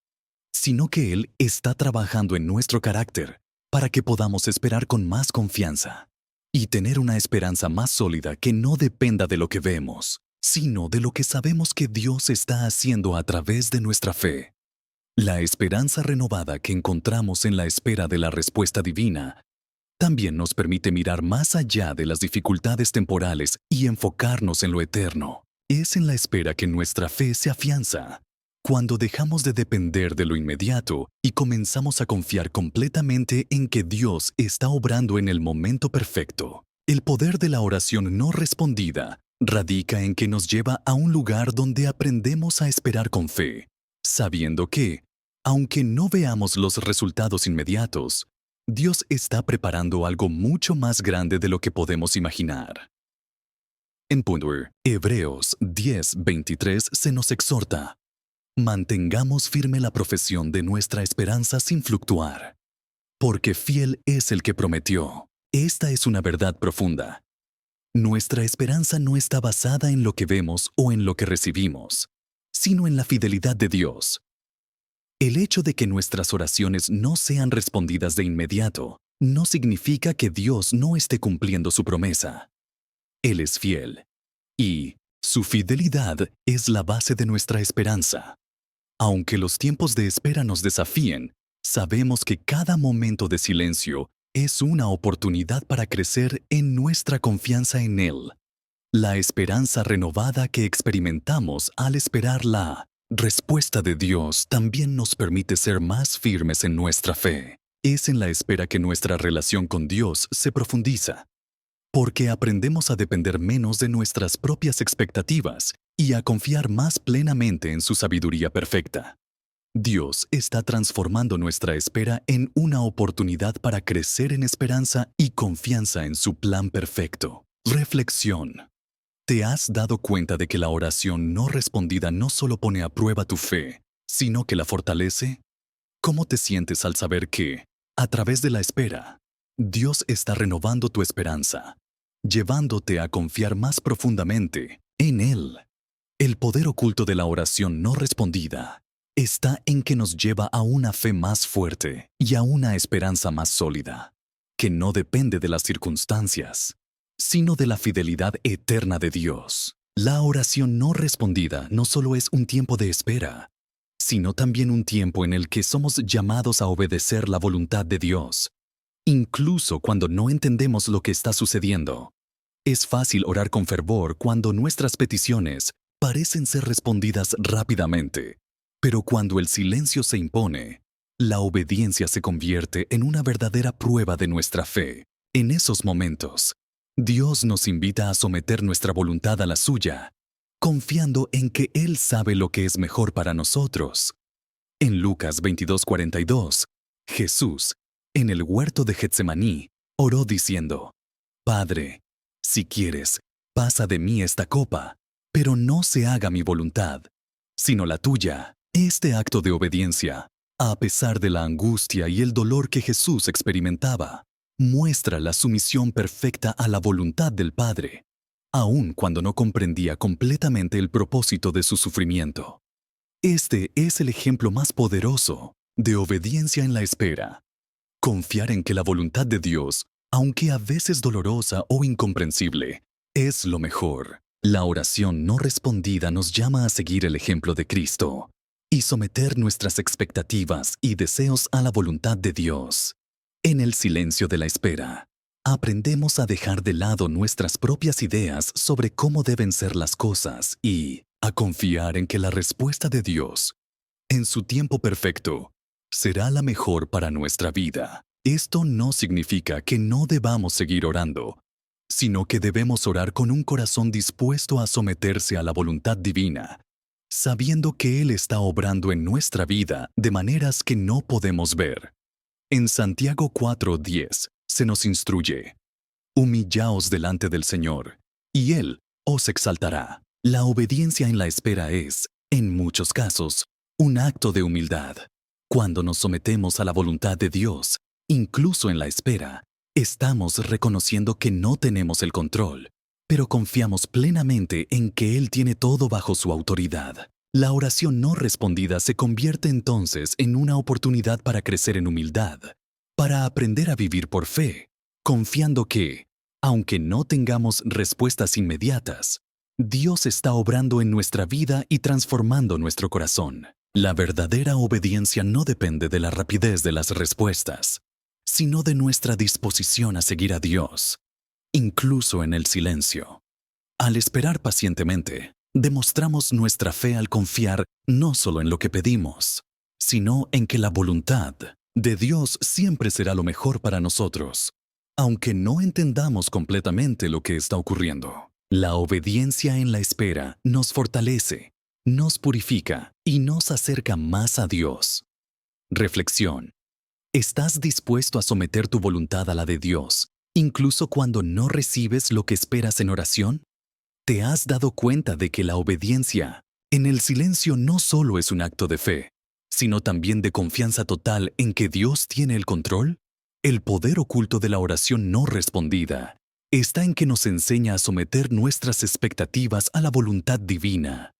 sino que Él está trabajando en nuestro carácter para que podamos esperar con más confianza y tener una esperanza más sólida que no dependa de lo que vemos, sino de lo que sabemos que Dios está haciendo a través de nuestra fe. La esperanza renovada que encontramos en la espera de la respuesta divina también nos permite mirar más allá de las dificultades temporales y enfocarnos en lo eterno. Es en la espera que nuestra fe se afianza. Cuando dejamos de depender de lo inmediato y comenzamos a confiar completamente en que Dios está obrando en el momento perfecto. El poder de la oración no respondida radica en que nos lleva a un lugar donde aprendemos a esperar con fe, sabiendo que, aunque no veamos los resultados inmediatos, Dios está preparando algo mucho más grande de lo que podemos imaginar. En Hebreos 10:23 se nos exhorta: mantengamos firme la profesión de nuestra esperanza sin fluctuar, porque fiel es el que prometió. Esta es una verdad profunda. Nuestra esperanza no está basada en lo que vemos o en lo que recibimos, sino en la fidelidad de Dios. El hecho de que nuestras oraciones no sean respondidas de inmediato no significa que Dios no esté cumpliendo su promesa. Él es fiel, y su fidelidad es la base de nuestra esperanza. Aunque los tiempos de espera nos desafíen, sabemos que cada momento de silencio es una oportunidad para crecer en nuestra confianza en Él. La esperanza renovada que experimentamos al esperar la respuesta de Dios también nos permite ser más firmes en nuestra fe. Es en la espera que nuestra relación con Dios se profundiza, porque aprendemos a depender menos de nuestras propias expectativas y a confiar más plenamente en su sabiduría perfecta. Dios está transformando nuestra espera en una oportunidad para crecer en esperanza y confianza en su plan perfecto. Reflexión. ¿Te has dado cuenta de que la oración no respondida no solo pone a prueba tu fe, sino que la fortalece? ¿Cómo te sientes al saber que, a través de la espera, Dios está renovando tu esperanza, llevándote a confiar más profundamente en Él? El poder oculto de la oración no respondida está en que nos lleva a una fe más fuerte y a una esperanza más sólida, que no depende de las circunstancias, sino de la fidelidad eterna de Dios. La oración no respondida no solo es un tiempo de espera, sino también un tiempo en el que somos llamados a obedecer la voluntad de Dios, incluso cuando no entendemos lo que está sucediendo. Es fácil orar con fervor cuando nuestras peticiones parecen ser respondidas rápidamente, pero cuando el silencio se impone, la obediencia se convierte en una verdadera prueba de nuestra fe. En esos momentos, Dios nos invita a someter nuestra voluntad a la suya, confiando en que Él sabe lo que es mejor para nosotros. En Lucas 22:42, Jesús, en el huerto de Getsemaní, oró diciendo: Padre, si quieres, pasa de mí esta copa, pero no se haga mi voluntad, sino la tuya. Este acto de obediencia, a pesar de la angustia y el dolor que Jesús experimentaba, muestra la sumisión perfecta a la voluntad del Padre, aun cuando no comprendía completamente el propósito de su sufrimiento. Este es el ejemplo más poderoso de obediencia en la espera. Confiar en que la voluntad de Dios, aunque a veces dolorosa o incomprensible, es lo mejor. La oración no respondida nos llama a seguir el ejemplo de Cristo y someter nuestras expectativas y deseos a la voluntad de Dios. En el silencio de la espera, aprendemos a dejar de lado nuestras propias ideas sobre cómo deben ser las cosas y a confiar en que la respuesta de Dios, en su tiempo perfecto, será la mejor para nuestra vida. Esto no significa que no debamos seguir orando, sino que debemos orar con un corazón dispuesto a someterse a la voluntad divina, sabiendo que Él está obrando en nuestra vida de maneras que no podemos ver. En Santiago 4:10 se nos instruye: Humillaos delante del Señor, y Él os exaltará. La obediencia en la espera es, en muchos casos, un acto de humildad. Cuando nos sometemos a la voluntad de Dios, incluso en la espera, estamos reconociendo que no tenemos el control, pero confiamos plenamente en que Él tiene todo bajo su autoridad. La oración no respondida se convierte entonces en una oportunidad para crecer en humildad, para aprender a vivir por fe, confiando que, aunque no tengamos respuestas inmediatas, Dios está obrando en nuestra vida y transformando nuestro corazón. La verdadera obediencia no depende de la rapidez de las respuestas, sino de nuestra disposición a seguir a Dios, incluso en el silencio. Al esperar pacientemente, demostramos nuestra fe al confiar no solo en lo que pedimos, sino en que la voluntad de Dios siempre será lo mejor para nosotros, aunque no entendamos completamente lo que está ocurriendo. La obediencia en la espera nos fortalece, nos purifica y nos acerca más a Dios. Reflexión. ¿Estás dispuesto a someter tu voluntad a la de Dios, incluso cuando no recibes lo que esperas en oración? ¿Te has dado cuenta de que la obediencia en el silencio no solo es un acto de fe, sino también de confianza total en que Dios tiene el control? El poder oculto de la oración no respondida está en que nos enseña a someter nuestras expectativas a la voluntad divina,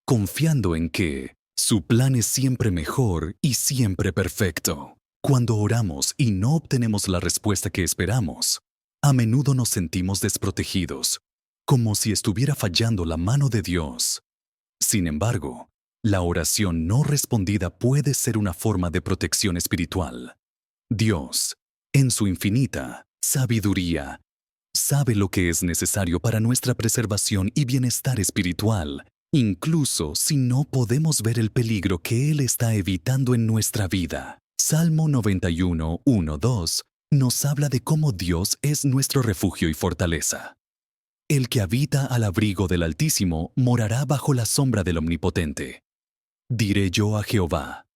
confiando en que su plan es siempre mejor y siempre perfecto. Cuando oramos y no obtenemos la respuesta que esperamos, a menudo nos sentimos desprotegidos, como si estuviera fallando la mano de Dios. Sin embargo, la oración no respondida puede ser una forma de protección espiritual. Dios, en su infinita sabiduría, sabe lo que es necesario para nuestra preservación y bienestar espiritual, incluso si no podemos ver el peligro que Él está evitando en nuestra vida. Salmo 91, 1, 2 nos habla de cómo Dios es nuestro refugio y fortaleza. El que habita al abrigo del Altísimo morará bajo la sombra del Omnipotente. Diré yo a Jehová: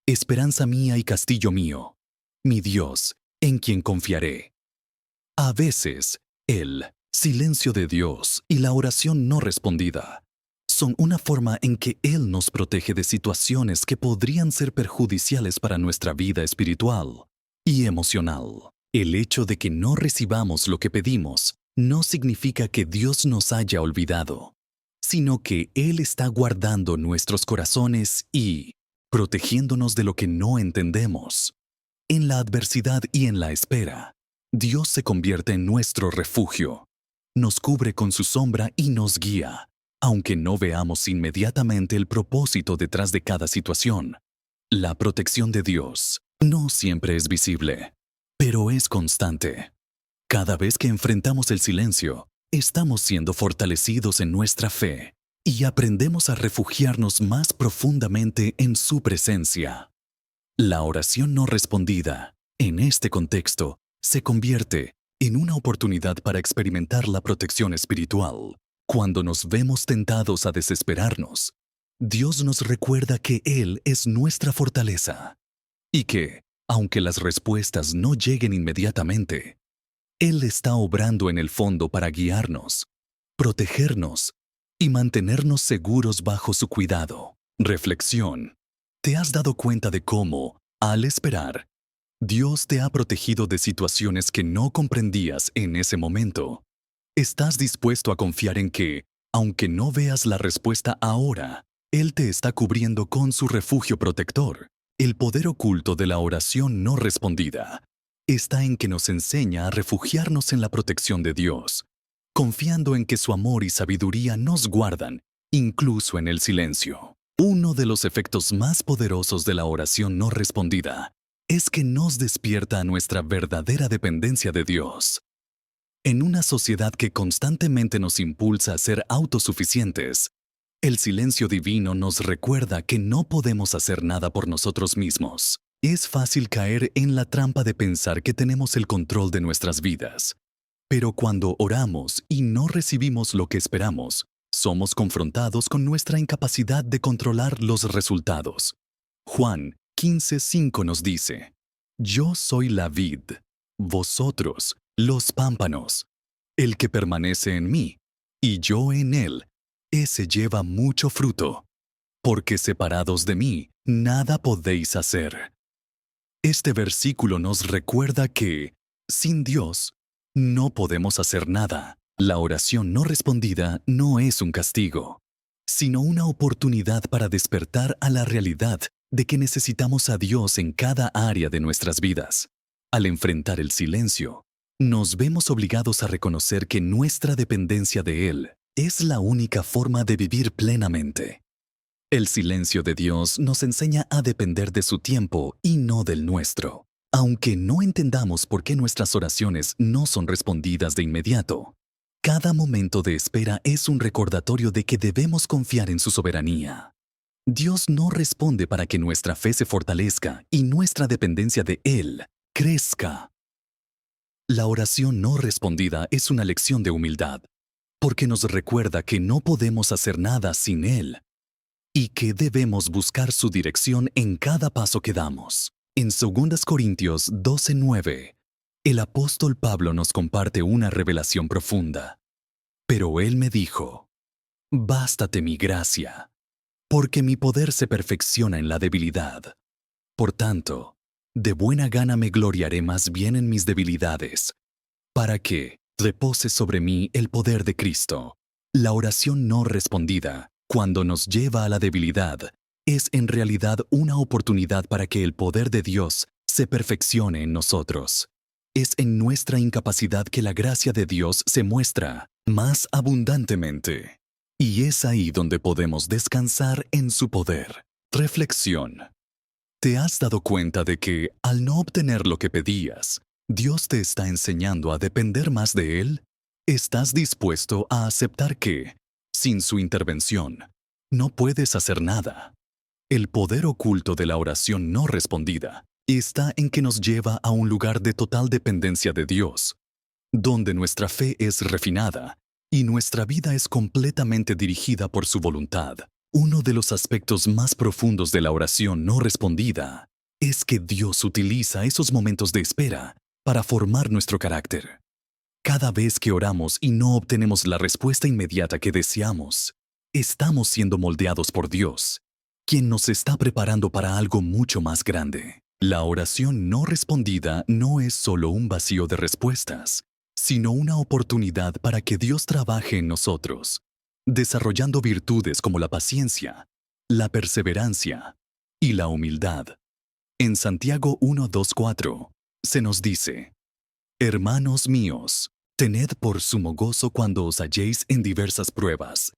esperanza mía y castillo mío, mi Dios, en quien confiaré. A veces, Él Silencio de Dios y la oración no respondida son una forma en que Él nos protege de situaciones que podrían ser perjudiciales para nuestra vida espiritual y emocional. El hecho de que no recibamos lo que pedimos no significa que Dios nos haya olvidado, sino que Él está guardando nuestros corazones y protegiéndonos de lo que no entendemos. En la adversidad y en la espera, Dios se convierte en nuestro refugio, nos cubre con su sombra y nos guía, aunque no veamos inmediatamente el propósito detrás de cada situación. La protección de Dios no siempre es visible, pero es constante. Cada vez que enfrentamos el silencio, estamos siendo fortalecidos en nuestra fe y aprendemos a refugiarnos más profundamente en su presencia. La oración no respondida, en este contexto, se convierte en una oportunidad para experimentar la protección espiritual. Cuando nos vemos tentados a desesperarnos, Dios nos recuerda que Él es nuestra fortaleza y que, aunque las respuestas no lleguen inmediatamente, Él está obrando en el fondo para guiarnos, protegernos y mantenernos seguros bajo su cuidado. Reflexión. ¿Te has dado cuenta de cómo, al esperar, Dios te ha protegido de situaciones que no comprendías en ese momento? ¿Estás dispuesto a confiar en que, aunque no veas la respuesta ahora, Él te está cubriendo con su refugio protector? El poder oculto de la oración no respondida está en que nos enseña a refugiarnos en la protección de Dios, confiando en que su amor y sabiduría nos guardan, incluso en el silencio. Uno de los efectos más poderosos de la oración no respondida es que nos despierta a nuestra verdadera dependencia de Dios. En una sociedad que constantemente nos impulsa a ser autosuficientes, el silencio divino nos recuerda que no podemos hacer nada por nosotros mismos. Es fácil caer en la trampa de pensar que tenemos el control de nuestras vidas. Pero cuando oramos y no recibimos lo que esperamos, somos confrontados con nuestra incapacidad de controlar los resultados. Juan 15:5 nos dice: Yo soy la vid, vosotros los pámpanos. El que permanece en mí, y yo en él, ese lleva mucho fruto, porque separados de mí, nada podéis hacer. Este versículo nos recuerda que, sin Dios, no podemos hacer nada. La oración no respondida no es un castigo, sino una oportunidad para despertar a la realidad de que necesitamos a Dios en cada área de nuestras vidas. Al enfrentar el silencio, nos vemos obligados a reconocer que nuestra dependencia de Él es la única forma de vivir plenamente. El silencio de Dios nos enseña a depender de su tiempo y no del nuestro. Aunque no entendamos por qué nuestras oraciones no son respondidas de inmediato, cada momento de espera es un recordatorio de que debemos confiar en su soberanía. Dios no responde para que nuestra fe se fortalezca y nuestra dependencia de Él crezca. La oración no respondida es una lección de humildad, porque nos recuerda que no podemos hacer nada sin Él y que debemos buscar su dirección en cada paso que damos. En 2 Corintios 12:9, el apóstol Pablo nos comparte una revelación profunda. Pero él me dijo: Bástate mi gracia, porque mi poder se perfecciona en la debilidad. Por tanto, de buena gana me gloriaré más bien en mis debilidades, para que repose sobre mí el poder de Cristo. La oración no respondida, cuando nos lleva a la debilidad, es en realidad una oportunidad para que el poder de Dios se perfeccione en nosotros. Es en nuestra incapacidad que la gracia de Dios se muestra más abundantemente. Y es ahí donde podemos descansar en su poder. Reflexión. ¿Te has dado cuenta de que, al no obtener lo que pedías, Dios te está enseñando a depender más de Él? ¿Estás dispuesto a aceptar que, sin su intervención, no puedes hacer nada? El poder oculto de la oración no respondida está en que nos lleva a un lugar de total dependencia de Dios, donde nuestra fe es refinada y nuestra vida es completamente dirigida por su voluntad. Uno de los aspectos más profundos de la oración no respondida es que Dios utiliza esos momentos de espera para formar nuestro carácter. Cada vez que oramos y no obtenemos la respuesta inmediata que deseamos, estamos siendo moldeados por Dios, quien nos está preparando para algo mucho más grande. La oración no respondida no es solo un vacío de respuestas, sino una oportunidad para que Dios trabaje en nosotros, desarrollando virtudes como la paciencia, la perseverancia y la humildad. En Santiago 1:2-4 se nos dice: Hermanos míos, tened por sumo gozo cuando os halléis en diversas pruebas,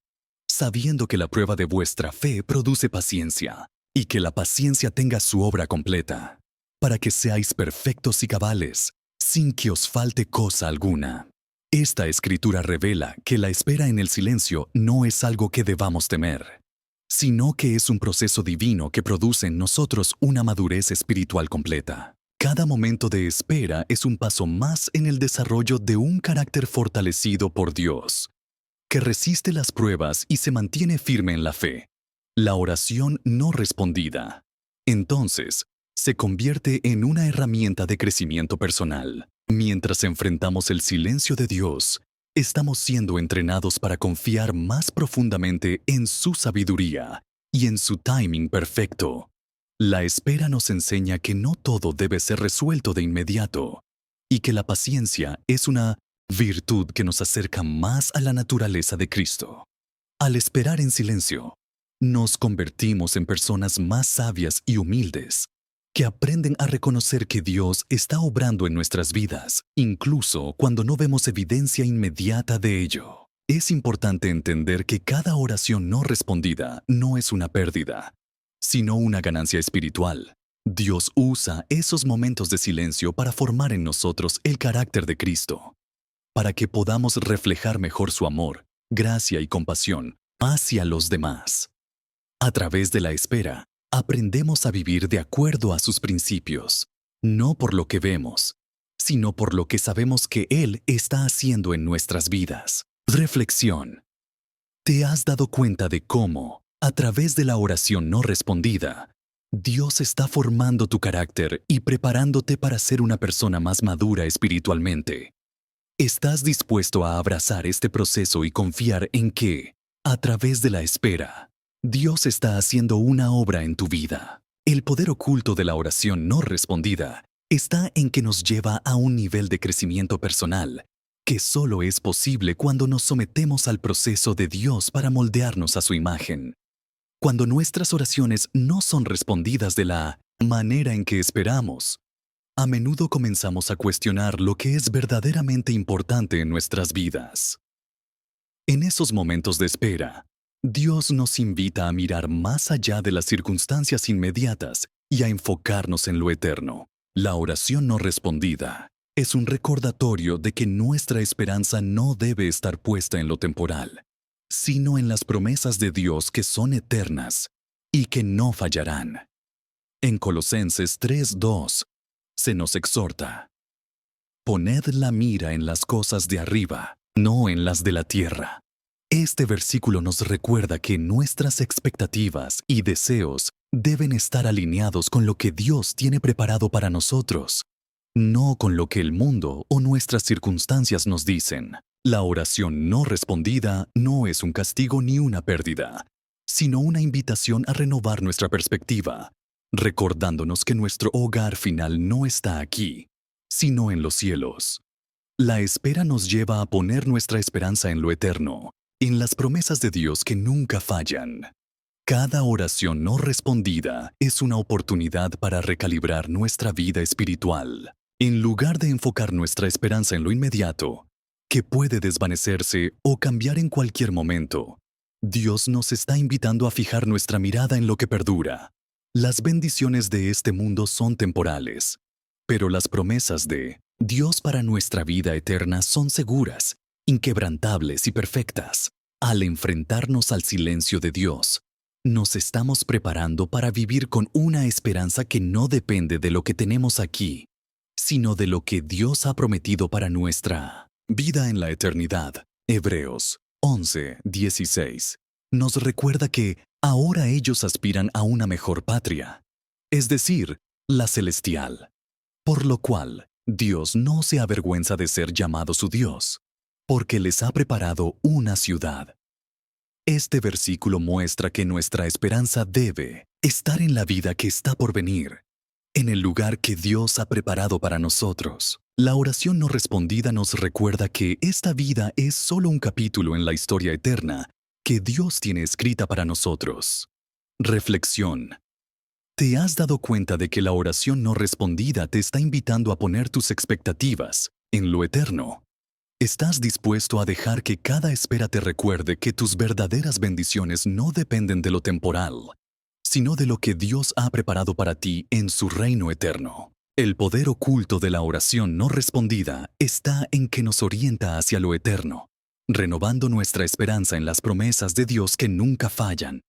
sabiendo que la prueba de vuestra fe produce paciencia, y que la paciencia tenga su obra completa, para que seáis perfectos y cabales, sin que os falte cosa alguna. Esta escritura revela que la espera en el silencio no es algo que debamos temer, sino que es un proceso divino que produce en nosotros una madurez espiritual completa. Cada momento de espera es un paso más en el desarrollo de un carácter fortalecido por Dios, que resiste las pruebas y se mantiene firme en la fe. La oración no respondida, entonces, se convierte en una herramienta de crecimiento personal. Mientras enfrentamos el silencio de Dios, estamos siendo entrenados para confiar más profundamente en su sabiduría y en su timing perfecto. La espera nos enseña que no todo debe ser resuelto de inmediato y que la paciencia es una virtud que nos acerca más a la naturaleza de Cristo. Al esperar en silencio, nos convertimos en personas más sabias y humildes, que aprenden a reconocer que Dios está obrando en nuestras vidas, incluso cuando no vemos evidencia inmediata de ello. Es importante entender que cada oración no respondida no es una pérdida, sino una ganancia espiritual. Dios usa esos momentos de silencio para formar en nosotros el carácter de Cristo, para que podamos reflejar mejor su amor, gracia y compasión hacia los demás. A través de la espera, aprendemos a vivir de acuerdo a sus principios, no por lo que vemos, sino por lo que sabemos que Él está haciendo en nuestras vidas. Reflexión. ¿Te has dado cuenta de cómo, a través de la oración no respondida, Dios está formando tu carácter y preparándote para ser una persona más madura espiritualmente? ¿Estás dispuesto a abrazar este proceso y confiar en que, a través de la espera, Dios está haciendo una obra en tu vida? El poder oculto de la oración no respondida está en que nos lleva a un nivel de crecimiento personal que solo es posible cuando nos sometemos al proceso de Dios para moldearnos a su imagen. Cuando nuestras oraciones no son respondidas de la manera en que esperamos, a menudo comenzamos a cuestionar lo que es verdaderamente importante en nuestras vidas. En esos momentos de espera, Dios nos invita a mirar más allá de las circunstancias inmediatas y a enfocarnos en lo eterno. La oración no respondida es un recordatorio de que nuestra esperanza no debe estar puesta en lo temporal, sino en las promesas de Dios que son eternas y que no fallarán. En Colosenses 3:2 se nos exhorta: poned la mira en las cosas de arriba, no en las de la tierra. Este versículo nos recuerda que nuestras expectativas y deseos deben estar alineados con lo que Dios tiene preparado para nosotros, no con lo que el mundo o nuestras circunstancias nos dicen. La oración no respondida no es un castigo ni una pérdida, sino una invitación a renovar nuestra perspectiva, recordándonos que nuestro hogar final no está aquí, sino en los cielos. La espera nos lleva a poner nuestra esperanza en lo eterno, en las promesas de Dios que nunca fallan. Cada oración no respondida es una oportunidad para recalibrar nuestra vida espiritual. En lugar de enfocar nuestra esperanza en lo inmediato, que puede desvanecerse o cambiar en cualquier momento, Dios nos está invitando a fijar nuestra mirada en lo que perdura. Las bendiciones de este mundo son temporales, pero las promesas de Dios para nuestra vida eterna son seguras, inquebrantables y perfectas. Al enfrentarnos al silencio de Dios, nos estamos preparando para vivir con una esperanza que no depende de lo que tenemos aquí, sino de lo que Dios ha prometido para nuestra vida en la eternidad. Hebreos 11:16 nos recuerda que ahora ellos aspiran a una mejor patria, es decir, la celestial, por lo cual Dios no se avergüenza de ser llamado su Dios, porque les ha preparado una ciudad. Este versículo muestra que nuestra esperanza debe estar en la vida que está por venir, en el lugar que Dios ha preparado para nosotros. La oración no respondida nos recuerda que esta vida es solo un capítulo en la historia eterna que Dios tiene escrita para nosotros. Reflexión. ¿Te has dado cuenta de que la oración no respondida te está invitando a poner tus expectativas en lo eterno? ¿Estás dispuesto a dejar que cada espera te recuerde que tus verdaderas bendiciones no dependen de lo temporal, sino de lo que Dios ha preparado para ti en su reino eterno? El poder oculto de la oración no respondida está en que nos orienta hacia lo eterno, renovando nuestra esperanza en las promesas de Dios que nunca fallan.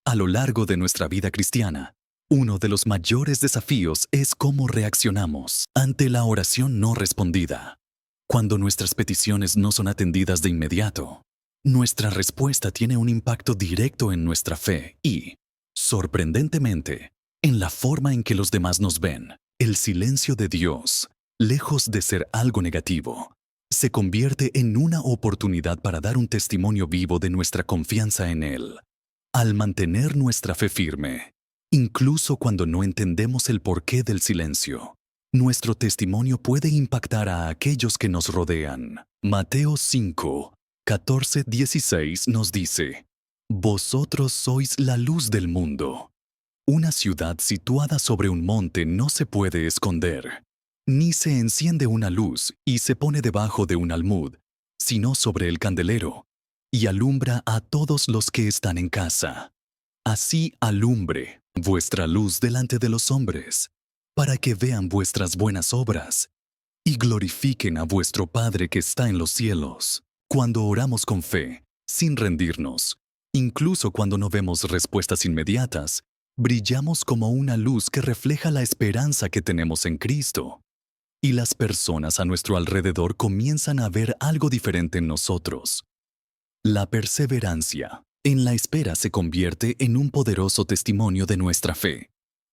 A lo largo de nuestra vida cristiana, uno de los mayores desafíos es cómo reaccionamos ante la oración no respondida. Cuando nuestras peticiones no son atendidas de inmediato, nuestra respuesta tiene un impacto directo en nuestra fe y, sorprendentemente, en la forma en que los demás nos ven. El silencio de Dios, lejos de ser algo negativo, se convierte en una oportunidad para dar un testimonio vivo de nuestra confianza en Él. Al mantener nuestra fe firme, incluso cuando no entendemos el porqué del silencio, nuestro testimonio puede impactar a aquellos que nos rodean. Mateo 5, 14, 16 nos dice: Vosotros sois la luz del mundo. Una ciudad situada sobre un monte no se puede esconder, ni se enciende una luz y se pone debajo de un almud, sino sobre el candelero, y alumbra a todos los que están en casa. Así alumbre vuestra luz delante de los hombres, para que vean vuestras buenas obras y glorifiquen a vuestro Padre que está en los cielos. Cuando oramos con fe, sin rendirnos, incluso cuando no vemos respuestas inmediatas, brillamos como una luz que refleja la esperanza que tenemos en Cristo. Y las personas a nuestro alrededor comienzan a ver algo diferente en nosotros. La perseverancia en la espera se convierte en un poderoso testimonio de nuestra fe.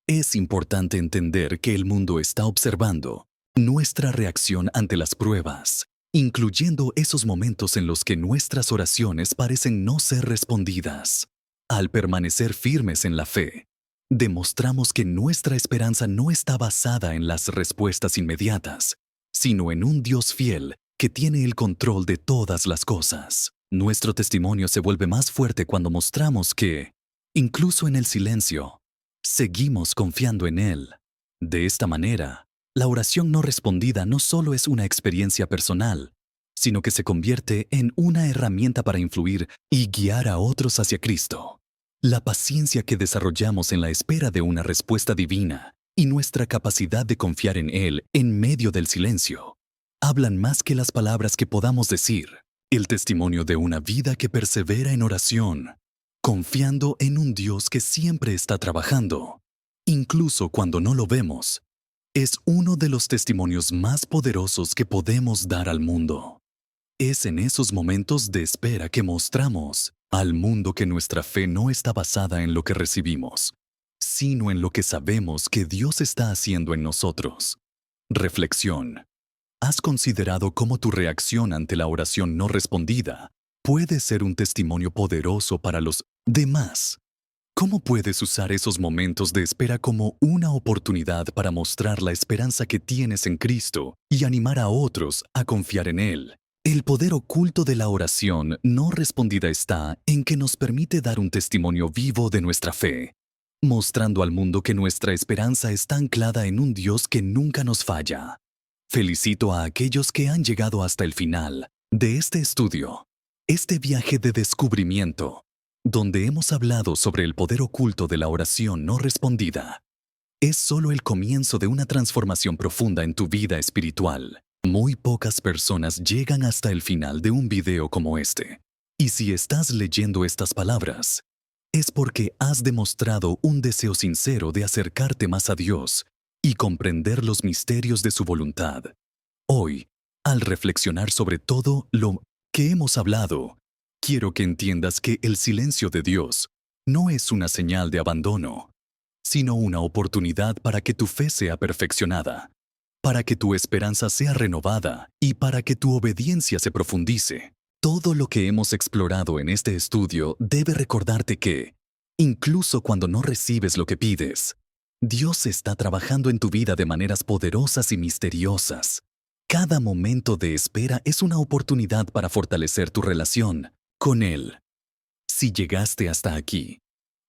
Es importante entender que el mundo está observando nuestra reacción ante las pruebas, incluyendo esos momentos en los que nuestras oraciones parecen no ser respondidas. Al permanecer firmes en la fe, demostramos que nuestra esperanza no está basada en las respuestas inmediatas, sino en un Dios fiel que tiene el control de todas las cosas. Nuestro testimonio se vuelve más fuerte cuando mostramos que, incluso en el silencio, seguimos confiando en Él. De esta manera, la oración no respondida no solo es una experiencia personal, sino que se convierte en una herramienta para influir y guiar a otros hacia Cristo. La paciencia que desarrollamos en la espera de una respuesta divina y nuestra capacidad de confiar en Él en medio del silencio hablan más que las palabras que podamos decir. El testimonio de una vida que persevera en oración, confiando en un Dios que siempre está trabajando, incluso cuando no lo vemos, es uno de los testimonios más poderosos que podemos dar al mundo. Es en esos momentos de espera que mostramos al mundo que nuestra fe no está basada en lo que recibimos, sino en lo que sabemos que Dios está haciendo en nosotros. Reflexión. ¿Has considerado cómo tu reacción ante la oración no respondida puede ser un testimonio poderoso para los demás? ¿Cómo puedes usar esos momentos de espera como una oportunidad para mostrar la esperanza que tienes en Cristo y animar a otros a confiar en Él? El poder oculto de la oración no respondida está en que nos permite dar un testimonio vivo de nuestra fe, mostrando al mundo que nuestra esperanza está anclada en un Dios que nunca nos falla. Felicito a aquellos que han llegado hasta el final de este estudio, este viaje de descubrimiento, donde hemos hablado sobre el poder oculto de la oración no respondida. Es solo el comienzo de una transformación profunda en tu vida espiritual. Muy pocas personas llegan hasta el final de un video como este. Y si estás leyendo estas palabras, es porque has demostrado un deseo sincero de acercarte más a Dios y comprender los misterios de su voluntad. Hoy, al reflexionar sobre todo lo que hemos hablado, quiero que entiendas que el silencio de Dios no es una señal de abandono, sino una oportunidad para que tu fe sea perfeccionada. para que tu esperanza sea renovada y para que tu obediencia se profundice. Todo lo que hemos explorado en este estudio debe recordarte que, incluso cuando no recibes lo que pides, Dios está trabajando en tu vida de maneras poderosas y misteriosas. Cada momento de espera es una oportunidad para fortalecer tu relación con Él. Si llegaste hasta aquí,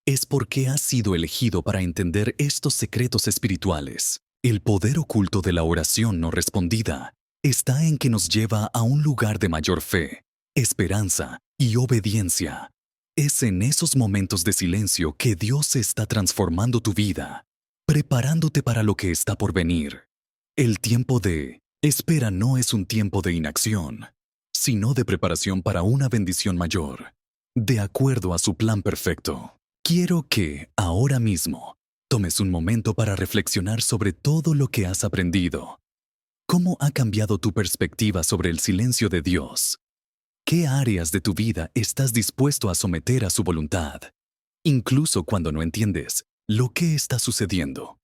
es porque has sido elegido para entender estos secretos espirituales. El poder oculto de la oración no respondida está en que nos lleva a un lugar de mayor fe, esperanza y obediencia. Es en esos momentos de silencio que Dios está transformando tu vida, preparándote para lo que está por venir. El tiempo de espera no es un tiempo de inacción, sino de preparación para una bendición mayor, de acuerdo a su plan perfecto. Quiero que, ahora mismo, tomes un momento para reflexionar sobre todo lo que has aprendido. ¿Cómo ha cambiado tu perspectiva sobre el silencio de Dios? ¿Qué áreas de tu vida estás dispuesto a someter a su voluntad, incluso cuando no entiendes lo que está sucediendo?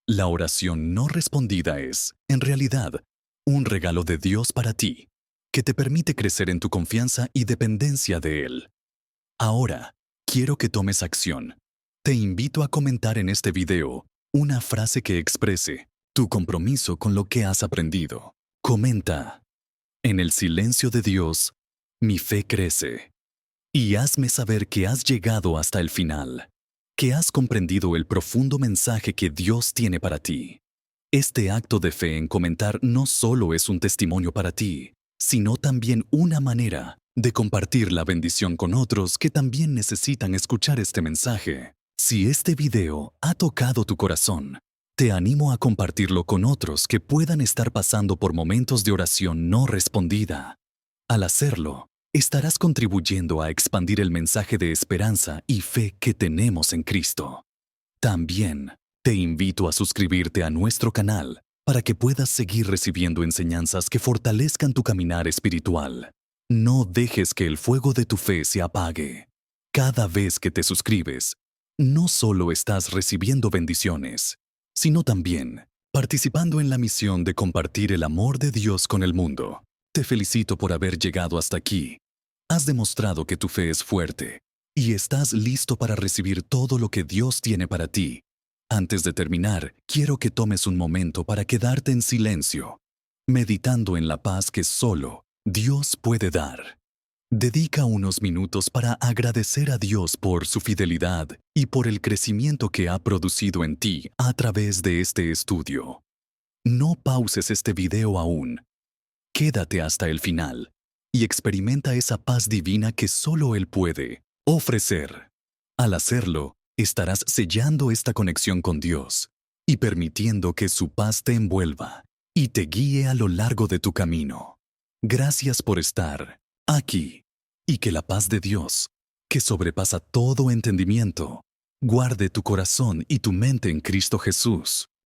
La oración no respondida es, en realidad, un regalo de Dios para ti, que te permite crecer en tu confianza y dependencia de Él. Ahora, quiero que tomes acción. Te invito a comentar en este video una frase que exprese tu compromiso con lo que has aprendido. Comenta: en el silencio de Dios, mi fe crece. Y hazme saber que has llegado hasta el final, que has comprendido el profundo mensaje que Dios tiene para ti. Este acto de fe en comentar no solo es un testimonio para ti, sino también una manera de compartir la bendición con otros que también necesitan escuchar este mensaje. Si este video ha tocado tu corazón, te animo a compartirlo con otros que puedan estar pasando por momentos de oración no respondida. Al hacerlo, estarás contribuyendo a expandir el mensaje de esperanza y fe que tenemos en Cristo. También te invito a suscribirte a nuestro canal para que puedas seguir recibiendo enseñanzas que fortalezcan tu caminar espiritual. No dejes que el fuego de tu fe se apague. Cada vez que te suscribes, no solo estás recibiendo bendiciones, sino también participando en la misión de compartir el amor de Dios con el mundo. Te felicito por haber llegado hasta aquí. Has demostrado que tu fe es fuerte y estás listo para recibir todo lo que Dios tiene para ti. Antes de terminar, quiero que tomes un momento para quedarte en silencio, meditando en la paz que solo Dios puede dar. Dedica unos minutos para agradecer a Dios por su fidelidad y por el crecimiento que ha producido en ti a través de este estudio. No pauses este video aún. Quédate hasta el final y experimenta esa paz divina que solo Él puede ofrecer. Al hacerlo, estarás sellando esta conexión con Dios y permitiendo que su paz te envuelva y te guíe a lo largo de tu camino. Gracias por estar aquí y que la paz de Dios, que sobrepasa todo entendimiento, guarde tu corazón y tu mente en Cristo Jesús.